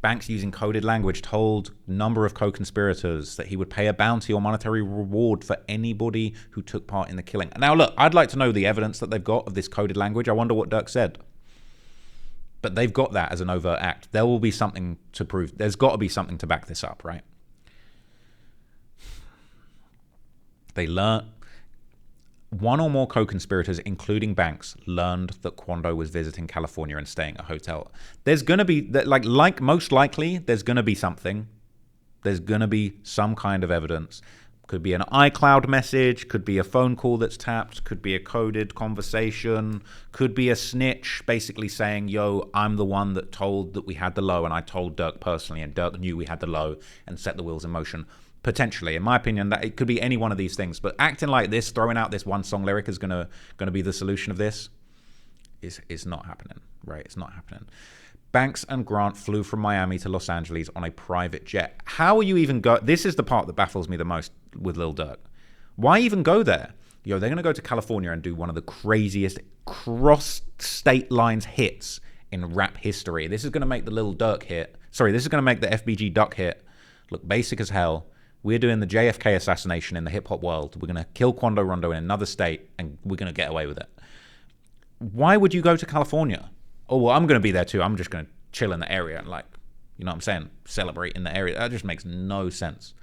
Banks, using coded language, told a number of co-conspirators that he would pay a bounty or monetary reward for anybody who took part in the killing. Now, look, I'd like to know the evidence that they've got of this coded language. I wonder what Durk said. But they've got that as an overt act. There will be something to prove. There's got to be something to back this up, right? They learned, one or more co-conspirators, including Banks, learned that Quando was visiting California and staying at a hotel. There's going to be, like most likely, there's going to be something. There's going to be some kind of evidence. Could be an iCloud message, could be a phone call that's tapped, could be a coded conversation, could be a snitch basically saying, yo, I'm the one that told that we had the low, and I told Durk personally, and Durk knew we had the low and set the wheels in motion. Potentially, in my opinion, that it could be any one of these things. But acting like this, throwing out this one song lyric is gonna be the solution of this, is not happening, right? It's not happening. Banks and Grant flew from Miami to Los Angeles on a private jet. How are you even go? This is the part that baffles me the most with Lil Durk. Why even go there? Yo, they're gonna go to California and do one of the craziest cross-state lines hits in rap history. This is gonna make the Lil Durk hit. Sorry, this is gonna make the FBG Duck hit look basic as hell. We're doing the JFK assassination in the hip-hop world. We're going to kill Quando Rondo in another state, and we're going to get away with it. Why would you go to California? Oh, well, I'm going to be there too. I'm just going to chill in the area and, like, you know what I'm saying, celebrate in the area. That just makes no sense.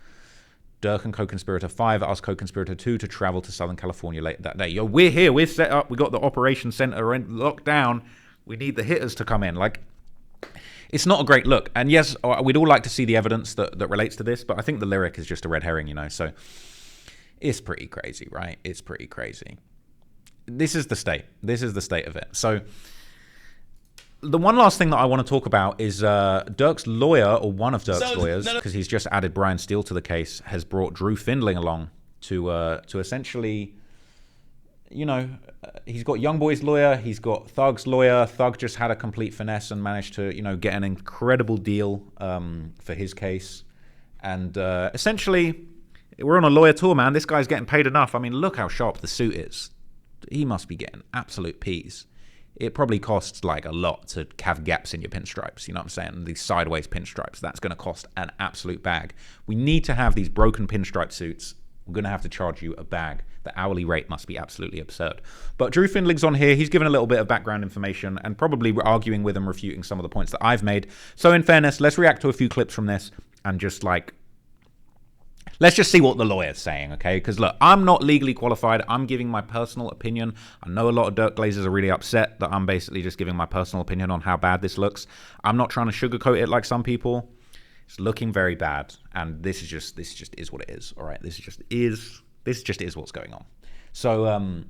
Durk and co-conspirator 5 asked co-conspirator 2 to travel to Southern California later that day. Yo, we're here. We're set up. We got the operation center locked down. We need the hitters to come in. Like, it's not a great look. And yes, we'd all like to see the evidence that relates to this, but I think the lyric is just a red herring, you know. So It's pretty crazy, right? It's pretty crazy. This is the state. This is the state of it. So the one last thing that I want to talk about is Durk's lawyer, or one of Durk's lawyers, because he's just added Brian Steele to the case, has brought Drew Findling along to essentially, he's got Youngboy's lawyer, he's got Thug's lawyer. Thug just had a complete finesse and managed to, get an incredible deal for his case. And essentially, we're on a lawyer tour, man. This guy's getting paid enough. I mean, look how sharp the suit is. He must be getting absolute peas. It probably costs like a lot to have gaps in your pinstripes. You know what I'm saying? These sideways pinstripes. That's going to cost an absolute bag. We need to have these broken pinstripe suits. We're going to have to charge you a bag. The hourly rate must be absolutely absurd. But Drew Findling's on here. He's given a little bit of background information and probably arguing with and refuting some of the points that I've made. So in fairness, let's react to a few clips from this and just let's just see what the lawyer's saying, okay? Because look, I'm not legally qualified. I'm giving my personal opinion. I know a lot of Durk Glazers are really upset that I'm basically just giving my personal opinion on how bad this looks. I'm not trying to sugarcoat it like some people. It's looking very bad, and this just is what it is. All right, this just is what's going on. So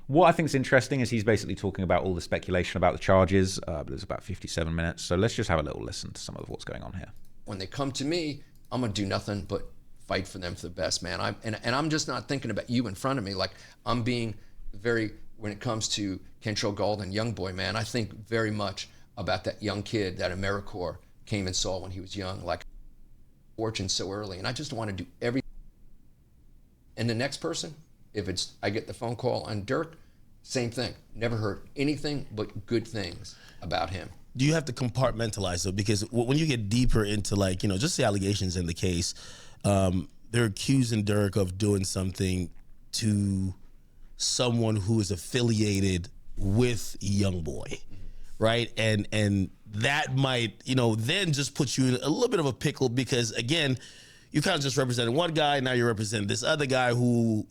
what I think is interesting is he's basically talking about all the speculation about the charges. But it's about 57 minutes, so let's just have a little listen to some of what's going on here. When they come to me, I'm gonna do nothing but fight for them for the best, man. I'm just not thinking about you in front of me. Like, I'm being very, when it comes to Kentrell Gauld and Youngboy, man, I think very much about that young kid that AmeriCorps came and saw when he was young, like fortune so early. And I just want to do everything. And the next person, if it's, I get the phone call on Durk, same thing. Never heard anything but good things about him. Do you have to compartmentalize though? Because when you get deeper into just the allegations in the case, they're accusing Durk of doing something to someone who is affiliated with Youngboy, right? And that might, then just put you in a little bit of a pickle because, again, you kind of just represented one guy, now you're representing this other guy who,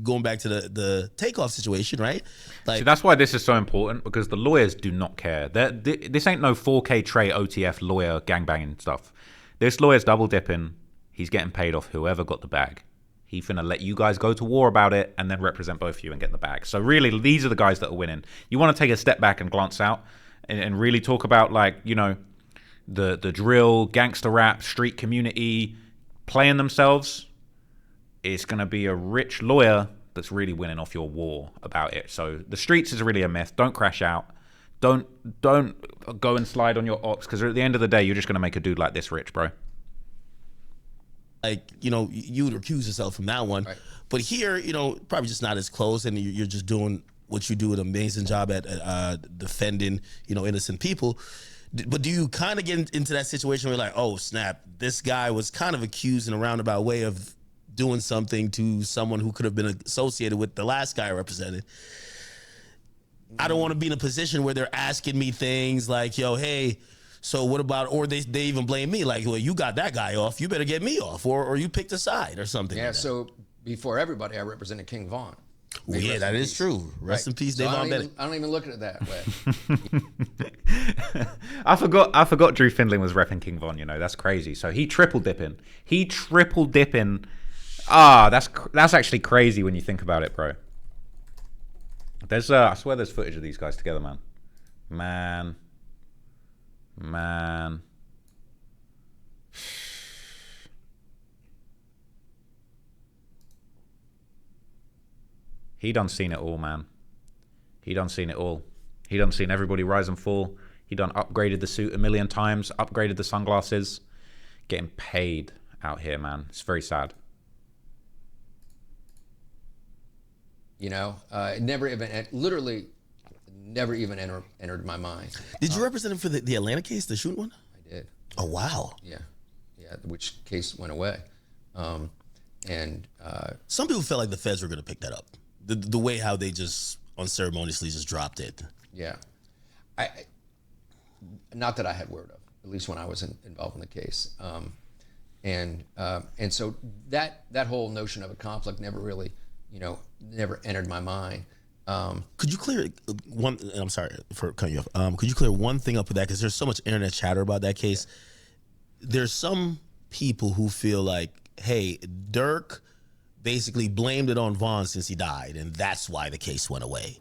going back to the takeoff situation, right? See, that's why this is so important, because the lawyers do not care. This ain't no 4K Trey OTF lawyer gangbanging stuff. This lawyer's double dipping. He's getting paid off whoever got the bag. He finna let you guys go to war about it and then represent both of you and get the bag. So really, these are the guys that are winning. You want to take a step back and glance out and really talk about, the drill, gangster rap, street community playing themselves. It's going to be a rich lawyer that's really winning off your war about it. So the streets is really a myth. Don't crash out. Don't go and slide on your ops, because at the end of the day, you're just going to make a dude like this rich, bro. You would recuse yourself from that one. Right. But here, probably just not as close, and you're just doing what you do an amazing job at defending, innocent people. But do you kind of get into that situation where you're like, oh, snap, this guy was kind of accused in a roundabout way of doing something to someone who could have been associated with the last guy I represented? I don't want to be in a position where they're asking me things like, yo, hey, so what about, or they even blame me, like, well, you got that guy off, you better get me off, or you picked a side or something. Yeah, like so before everybody, I represented King Von. Well, yeah, that is true. Rest in peace, Dave Von Bennett. I don't even look at it that way. I forgot Drew Findling was repping King Von, that's crazy. So he triple dipping. That's actually crazy when you think about it, bro. There's I swear there's footage of these guys together, man. He done seen it all, man. He done seen it all. He done seen everybody rise and fall. He done upgraded the suit a million times, upgraded the sunglasses. Getting paid out here, man. It's very sad. It never even, literally never even entered my mind. Did you represent him for the Atlanta case, the shooting one? I did. Oh, wow. Yeah, which case went away. Some people felt like the feds were going to pick that up. The way how they just unceremoniously just dropped it. Yeah. Not that I had word of, at least when I was involved in the case. And so that whole notion of a conflict never really, never entered my mind. Could you clear one? I'm sorry for cutting you off. Could you clear one thing up with that? Because there's so much internet chatter about that case. Yeah. There's some people who feel like, hey, Durk basically blamed it on Vaughn since he died, and that's why the case went away.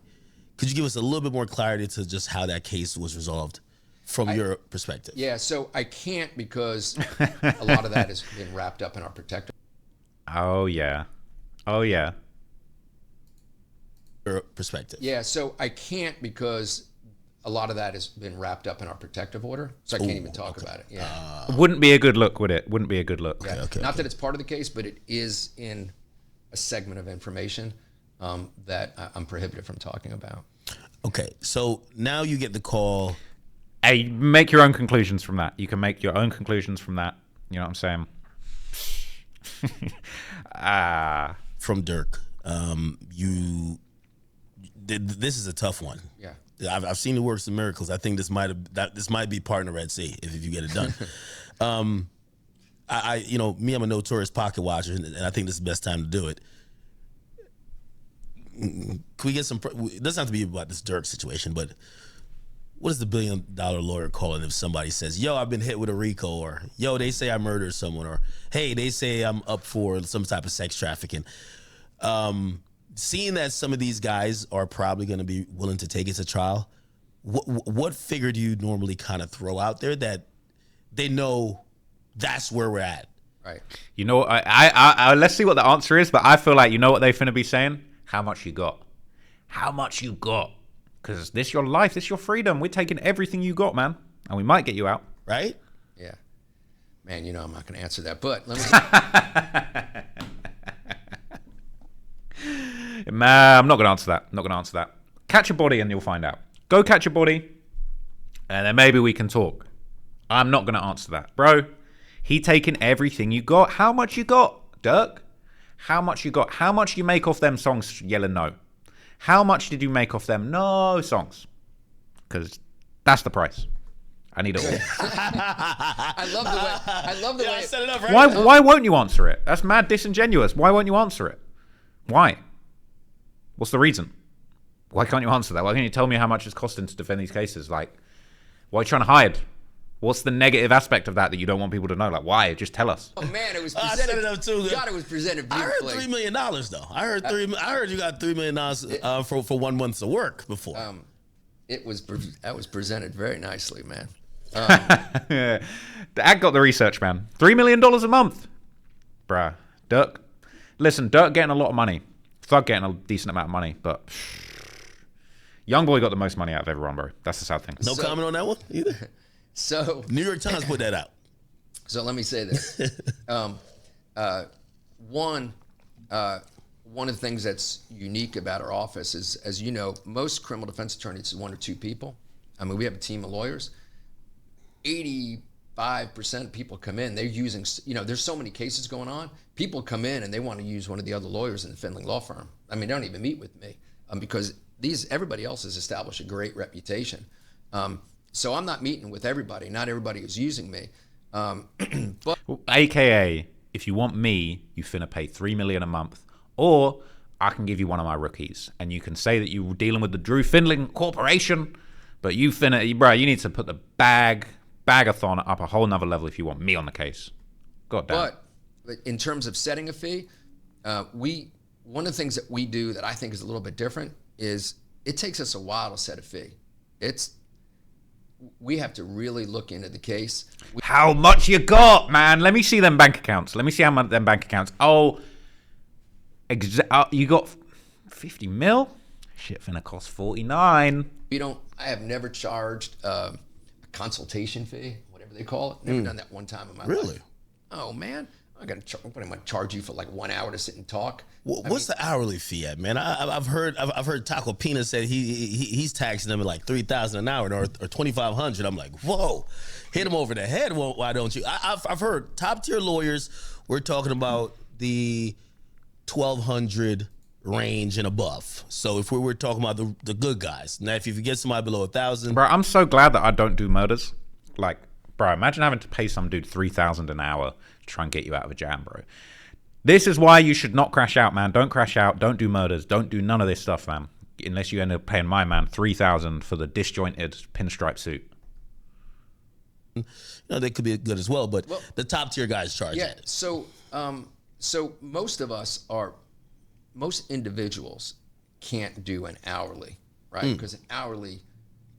Could you give us a little bit more clarity to just how that case was resolved from your perspective? Yeah, so I can't because a lot of that has been wrapped up in our protective. Oh, yeah. Oh, yeah. Your perspective. Yeah, so I can't because a lot of that has been wrapped up in our protective order, so I can't even talk about it. Yeah. Wouldn't be a good look, would it? Wouldn't be a good look. Yeah. Not that it's part of the case, but it is in a segment of information that I'm prohibited from talking about. Okay, so now you get the call. Hey, make your own conclusions from that. You can make your own conclusions from that. You know what I'm saying? From Durk. This is a tough one. Yeah. I've seen the works of miracles. I think this might be part in the Red Sea if you get it done. I'm a notorious pocket watcher, and I think this is the best time to do it. Can we get some? It doesn't have to be about this Durk situation, but what is the $1 billion lawyer calling if somebody says, "Yo, I've been hit with a RICO," or "Yo, they say I murdered someone," or "Hey, they say I'm up for some type of sex trafficking." Seeing that some of these guys are probably going to be willing to take it to trial, what figure do you normally kind of throw out there that they know that's where we're at? Right. You know, I let's see what the answer is, but I feel like you know what they're finna be saying? How much you got? How much you got? Because this your life, this your freedom. We're taking everything you got, man, and we might get you out, right? Yeah. Man, I'm not going to answer that, but let me. Man, I'm not going to answer that. Catch a body and you'll find out. Go catch a body, and then maybe we can talk. I'm not going to answer that, bro. He taking everything you got. How much you got, Durk? How much you got? How much you make off them songs yelling no? How much did you make off them no songs? Because that's the price. I need it all. I love the way. I set it up right. Why won't you answer it? That's mad disingenuous. Why won't you answer it? Why? What's the reason? Why can't you answer that? Why can't you tell me how much it's costing to defend these cases? Like, why are you trying to hide? What's the negative aspect of that you don't want people to know? Like, why? Just tell us. Oh man, it was presented. I set it up too. God, it was presented beautifully. I heard $3 million though. I heard you got $3 million for 1 month of work before. That was presented very nicely, man. The ad got the research, man. $3 million a month, bruh. Durk. Listen, Durk getting a lot of money. Thug getting a decent amount of money, but Youngboy got the most money out of everyone, bro. That's the sad thing. No comment on that one either. So New York Times put that out. So let me say this. One of the things that's unique about our office is, as you know, most criminal defense attorneys is 1 or 2 people. I mean, we have a team of lawyers. 85% of people come in, they're using, there's so many cases going on. People come in and they want to use one of the other lawyers in the Findling law firm. I mean, they don't even meet with me because everybody else has established a great reputation. So I'm not meeting with everybody. Not everybody is using me. But AKA, if you want me, you finna pay $3 million a month, or I can give you one of my rookies, and you can say that you were dealing with the Drew Findling Corporation, but you need to put the bag-a-thon up a whole nother level if you want me on the case. God damn. But in terms of setting a fee, one of the things that we do that I think is a little bit different is it takes us a while to set a fee. We have to really look into the case. How much you got, man? Let me see them bank accounts. Let me see how much them bank accounts. Oh, you got 50 mil? Shit finna cost 49. I have never charged a consultation fee, whatever they call it. Never done that one time in my life. Really? Oh man, I'm gonna charge you for like 1 hour to sit and talk. What's the hourly fee at, man? I've heard Taco Pina said he's taxing them at like $3,000 an hour or $2,500. I'm like, whoa, hit him over the head. Well, why don't you? I've heard top tier lawyers. We're talking about the 1,200 range and above. So if we're talking about the good guys, now if you get somebody below 1,000, bro, I'm so glad that I don't do murders. Like, bro, imagine having to pay some dude $3,000 an hour to try and get you out of a jam, bro. This is why you should not crash out, man. Don't crash out. Don't do murders. Don't do none of this stuff, man. Unless you end up paying my man $3,000 for the disjointed pinstripe suit. They could be good as well, but the top tier guys charge that. So So most individuals can't do an hourly, right? Because an hourly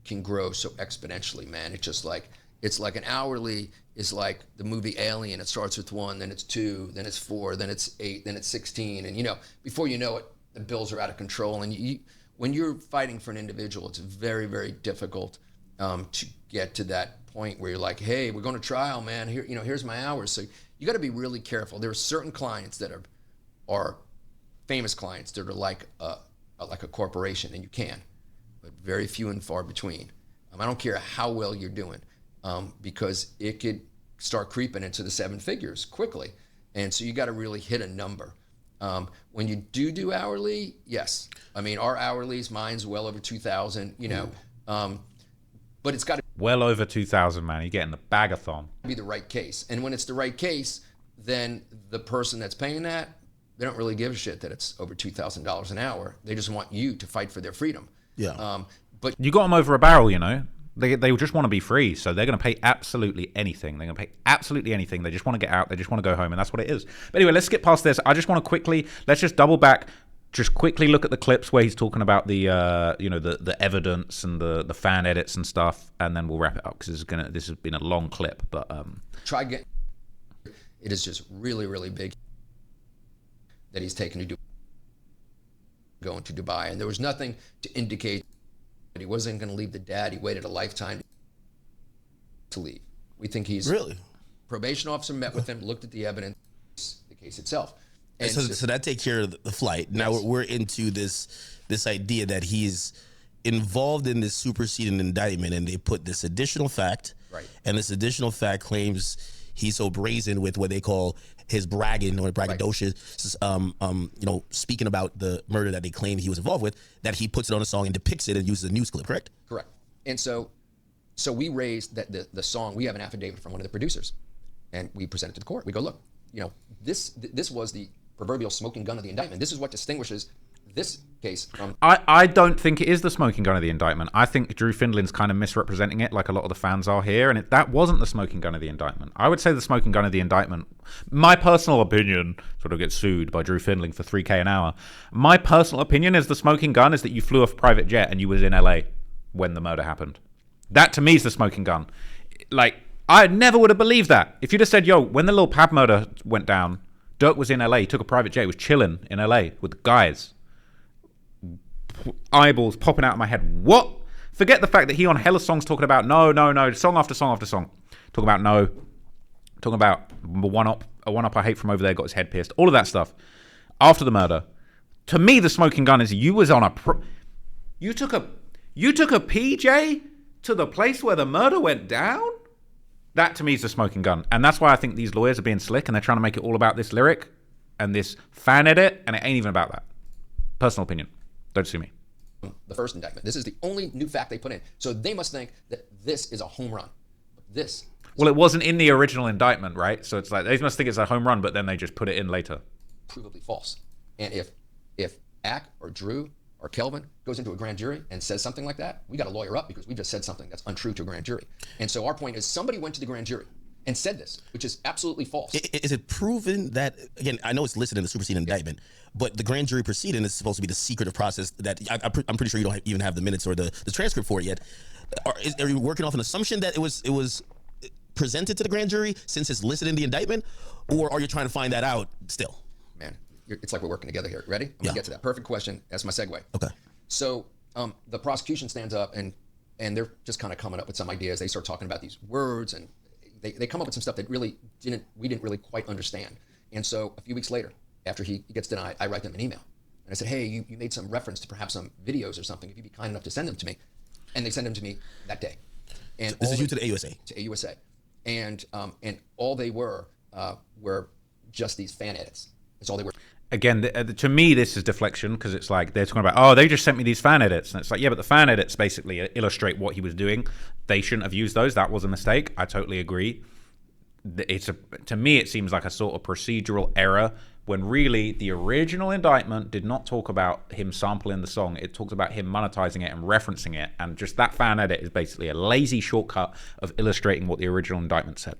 can grow so exponentially, man. It's like an hourly is like the movie Alien. It starts with 1, then it's 2, then it's 4, then it's 8, then it's 16. And before you know it, the bills are out of control. And when you're fighting for an individual, it's very, very difficult to get to that point where you're like, hey, we're going to trial, man. Here, here's my hours. So you got to be really careful. There are certain clients that are famous clients that are like a corporation, and you can, but very few and far between. I don't care how well you're doing, because it could start creeping into the 7 figures quickly. And so you got to really hit a number. When you do hourly, yes. I mean, our hourlies, mine's well over 2,000, but it's got to well over 2,000, man. You're getting the bag-a-thon. Be the right case. And when it's the right case, then the person that's paying that, they don't really give a shit that it's over $2,000 an hour. They just want you to fight for their freedom. Yeah. But you got them over a barrel, They just want to be free, so they're going to pay absolutely anything. They're going to pay absolutely anything. They just want to get out. They just want to go home, and that's what it is. But anyway, let's skip past this. I just want to let's just double back, just quickly look at the clips where he's talking about the the evidence and the fan edits and stuff, and then we'll wrap it up because this has been a long clip. But try again. It is just really, really big that he's taken to going to Dubai, and there was nothing to indicate that he wasn't going to leave the dad. He waited a lifetime to leave. We think he's really. Probation officer met with him, looked at the evidence, the case itself. And so that takes care of the flight. Now Yes. we're into this idea that he's involved in this superseding indictment, and they put this additional fact. Right. And this additional fact claims he's so brazen with what they call his bragging or braggadocious, speaking about the murder that they claim he was involved with, that he puts it on a song and depicts it and uses a news clip, correct? Correct. And so we raised that the song, we have an affidavit from one of the producers, and we present it to the court. We go, look, this was the proverbial smoking gun of the indictment. This is what distinguishes this case from... I don't think it is the smoking gun of the indictment. I think Drew Findlin's kind of misrepresenting it like a lot of the fans are here, and that wasn't the smoking gun of the indictment. I would say the smoking gun of the indictment, my personal opinion, sort of gets sued by Drew Findling for $3K an hour. My personal opinion is the smoking gun is that you flew off a private jet and you was in LA when the murder happened. That to me is the smoking gun. Like, I never would have believed that. If you'd have said, yo, when the Lil Pab murder went down, Durk was in LA, he took a private jet, he was chilling in LA with the guys. Eyeballs popping out of my head. What? Forget the fact that he on hella songs talking about no, song after song after song. Talking about no. Talking about a one-up I hate from over there, got his head pierced. All of that stuff. After the murder. To me, the smoking gun is you was on a... You took a PJ to the place where the murder went down? That to me is the smoking gun. And that's why I think these lawyers are being slick and they're trying to make it all about this lyric and this fan edit, and it ain't even about that. Personal opinion. Don't sue me. The first indictment. This is the only new fact they put in. So they must think that this is a home run. Well, it wasn't in the original indictment, right? So it's like they must think it's a home run, but then they just put it in later. Provably false. And if Ack or Drew or Kelvin goes into a grand jury and says something like that, we got to lawyer up because we just said something that's untrue to a grand jury. And so our point is somebody went to the grand jury and said this, which is absolutely false. Is it proven that, again, I know it's listed in the superseding indictment, but the grand jury proceeding is supposed to be the secretive process that I'm pretty sure you don't even have the minutes or the transcript for it yet. Are you working off an assumption that it was presented to the grand jury since it's listed in the indictment, or are you trying to find that out still? Man, it's like we're working together here. Ready? I'm going to get to that. Perfect question. That's my segue. Okay. So the prosecution stands up and they're just kind of coming up with some ideas. They start talking about these words and they come up with some stuff that we didn't really quite understand. And so a few weeks later, after he gets denied, I write them an email. And I said, hey, you made some reference to perhaps some videos or something. If you'd be kind enough to send them to me. And they send them to me that day. And this is you to the AUSA? To AUSA. And all they were just these fan edits. That's all they were. Again, to me, this is deflection because it's like they're talking about, oh, they just sent me these fan edits. And it's like, yeah, but the fan edits basically illustrate what he was doing. They shouldn't have used those. That was a mistake. I totally agree. To me, it seems like a sort of procedural error when really the original indictment did not talk about him sampling the song. It talks about him monetizing it and referencing it. And just that fan edit is basically a lazy shortcut of illustrating what the original indictment said.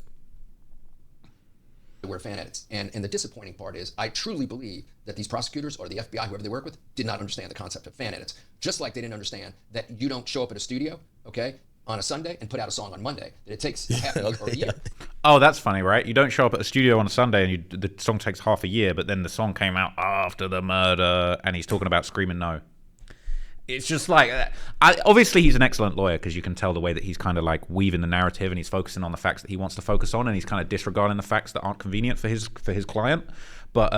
were fan edits. And the disappointing part is I truly believe that these prosecutors or the FBI, whoever they work with, did not understand the concept of fan edits. Just like they didn't understand that you don't show up at a studio, okay, on a Sunday and put out a song on Monday. That it takes half a year or a year. Oh, that's funny, right? You don't show up at a studio on a Sunday and the song takes half a year, but then the song came out after the murder and he's talking about Screaming No. It's just like, obviously he's an excellent lawyer because you can tell the way that he's kind of like weaving the narrative and he's focusing on the facts that he wants to focus on and he's kind of disregarding the facts that aren't convenient for his client. But,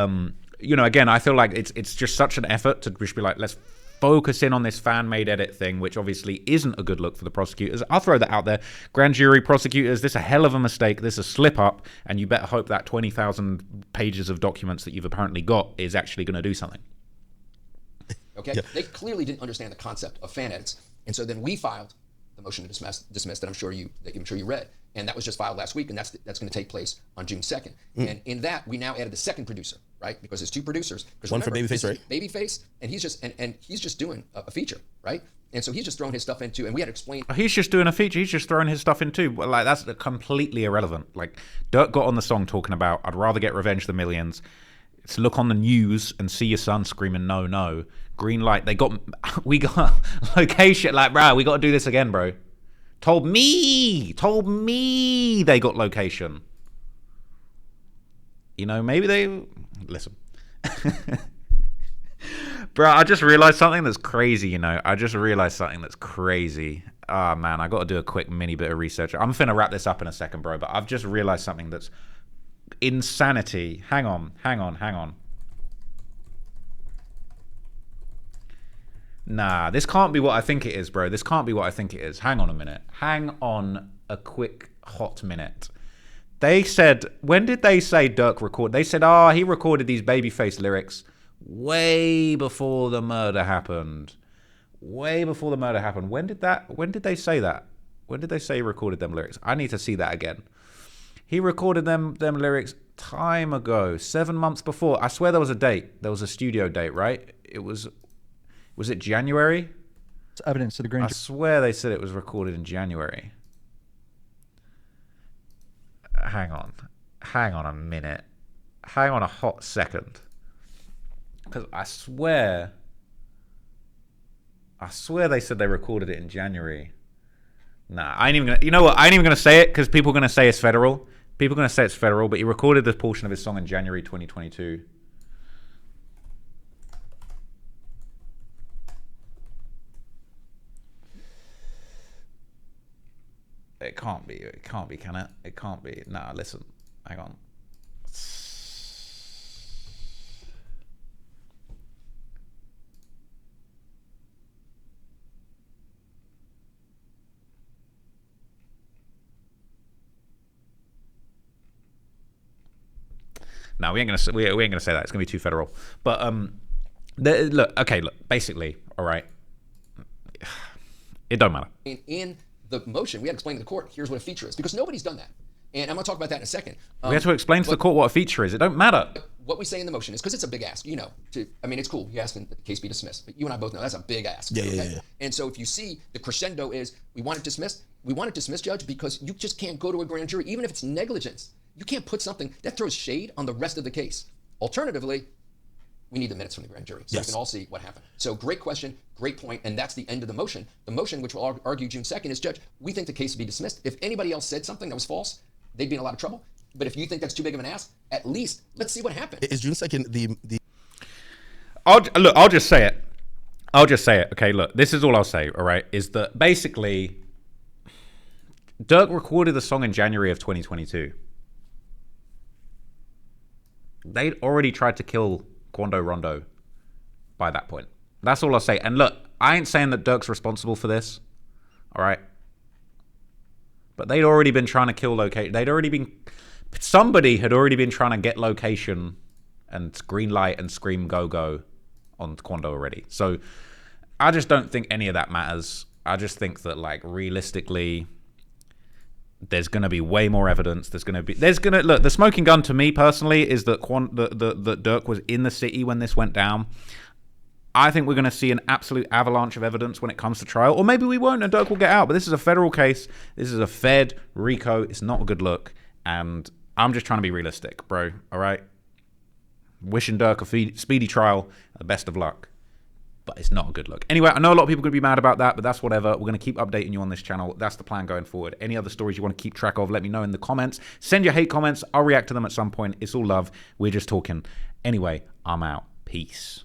you know, again, I feel like it's just such an effort to just be like, let's focus in on this fan-made edit thing, which obviously isn't a good look for the prosecutors. I'll throw that out there. Grand jury, prosecutors, this is a hell of a mistake. This is a slip-up, and you better hope that 20,000 pages of documents that you've apparently got is actually going to do something. Okay? Yeah. They clearly didn't understand the concept of fan edits. And so then we filed the motion to dismiss that I'm sure you read. And that was just filed last week, and that's going to take place on June 2nd. And in that, we now added the second producer, right? Because there's two producers. One for Babyface, right? Babyface, and he's just doing a feature, right? And so he's just throwing his stuff into, and we had to explain. He's just doing a feature. He's just throwing his stuff into. Like, that's completely irrelevant. Like, Durk got on the song talking about, I'd rather get revenge than millions. It's look on the news and see your son screaming, no, no. Green light. We got location. Like, bro, we got to do this again, bro. Told me they got location. You know, maybe they... Listen. Bro, I just realized something that's crazy, you know. Ah, man, I got to do a quick mini bit of research. I'm finna wrap this up in a second, bro, but I've just realized something that's insanity. Hang on. Nah, this can't be what I think it is, bro. This can't be what I think it is. Hang on a minute. Hang on a quick hot minute. They said, when did they say Durk record? They said, he recorded these Babyface lyrics way before the murder happened. When did they say that? When did they say he recorded them lyrics? I need to see that again. He recorded them lyrics time ago, 7 months before. I swear there was a date. There was a studio date, right? Was it January? It's evidence to the grand jury. I swear they said it was recorded in January. Hang on a minute. Hang on a hot second. Because I swear they said they recorded it in January. Nah, I ain't even gonna, you know what? I ain't even gonna say it because people are gonna say it's federal. But he recorded this portion of his song in January 2022. It can't be, can it? It can't be. Nah, listen. Hang on. No, we ain't gonna say that. It's gonna be too federal. But look. Basically, all right. It don't matter. In the motion, we had to explain to the court, here's what a feature is, because nobody's done that. And I'm going to talk about that in a second. We have to explain to the court what a feature is. It don't matter. What we say in the motion is, because it's a big ask, you know. It's cool. You're asking that the case be dismissed. But you and I both know that's a big ask. Yeah. And so if you see the crescendo is, we want it dismissed. We want it dismissed, Judge, because you just can't go to a grand jury, even if it's negligence. You can't put something that throws shade on the rest of the case. Alternatively, we need the minutes from the grand jury so we can all see what happened. So great question, great point, and that's the end of the motion. The motion, which we'll argue June 2nd, is, Judge, we think the case will be dismissed. If anybody else said something that was false, they'd be in a lot of trouble. But if you think that's too big of an ask, at least let's see what happened. Is June 2nd the... I'll just say it. Okay, look, this is all I'll say, all right, is that basically Durk recorded the song in January of 2022. They'd already tried to kill Quando Rondo by that point. That's all I'll say. And look, I ain't saying that Durk's responsible for this, all right? But they'd already been trying to kill location. Somebody had already been trying to get location and green light and scream go on Quando already. So I just don't think any of that matters. I just think that, like, realistically, there's going to be way more evidence. Look, the smoking gun to me personally is that that Durk was in the city when this went down. I think we're going to see an absolute avalanche of evidence when it comes to trial, or maybe we won't and Durk will get out. But this is a federal case. This is a Fed RICO. It's not a good look, and I'm just trying to be realistic, bro. All right? Wishing Durk a speedy trial. The best of luck. But it's not a good look. Anyway, I know a lot of people are going to be mad about that, but that's whatever. We're going to keep updating you on this channel. That's the plan going forward. Any other stories you want to keep track of, let me know in the comments. Send your hate comments. I'll react to them at some point. It's all love. We're just talking. Anyway, I'm out. Peace.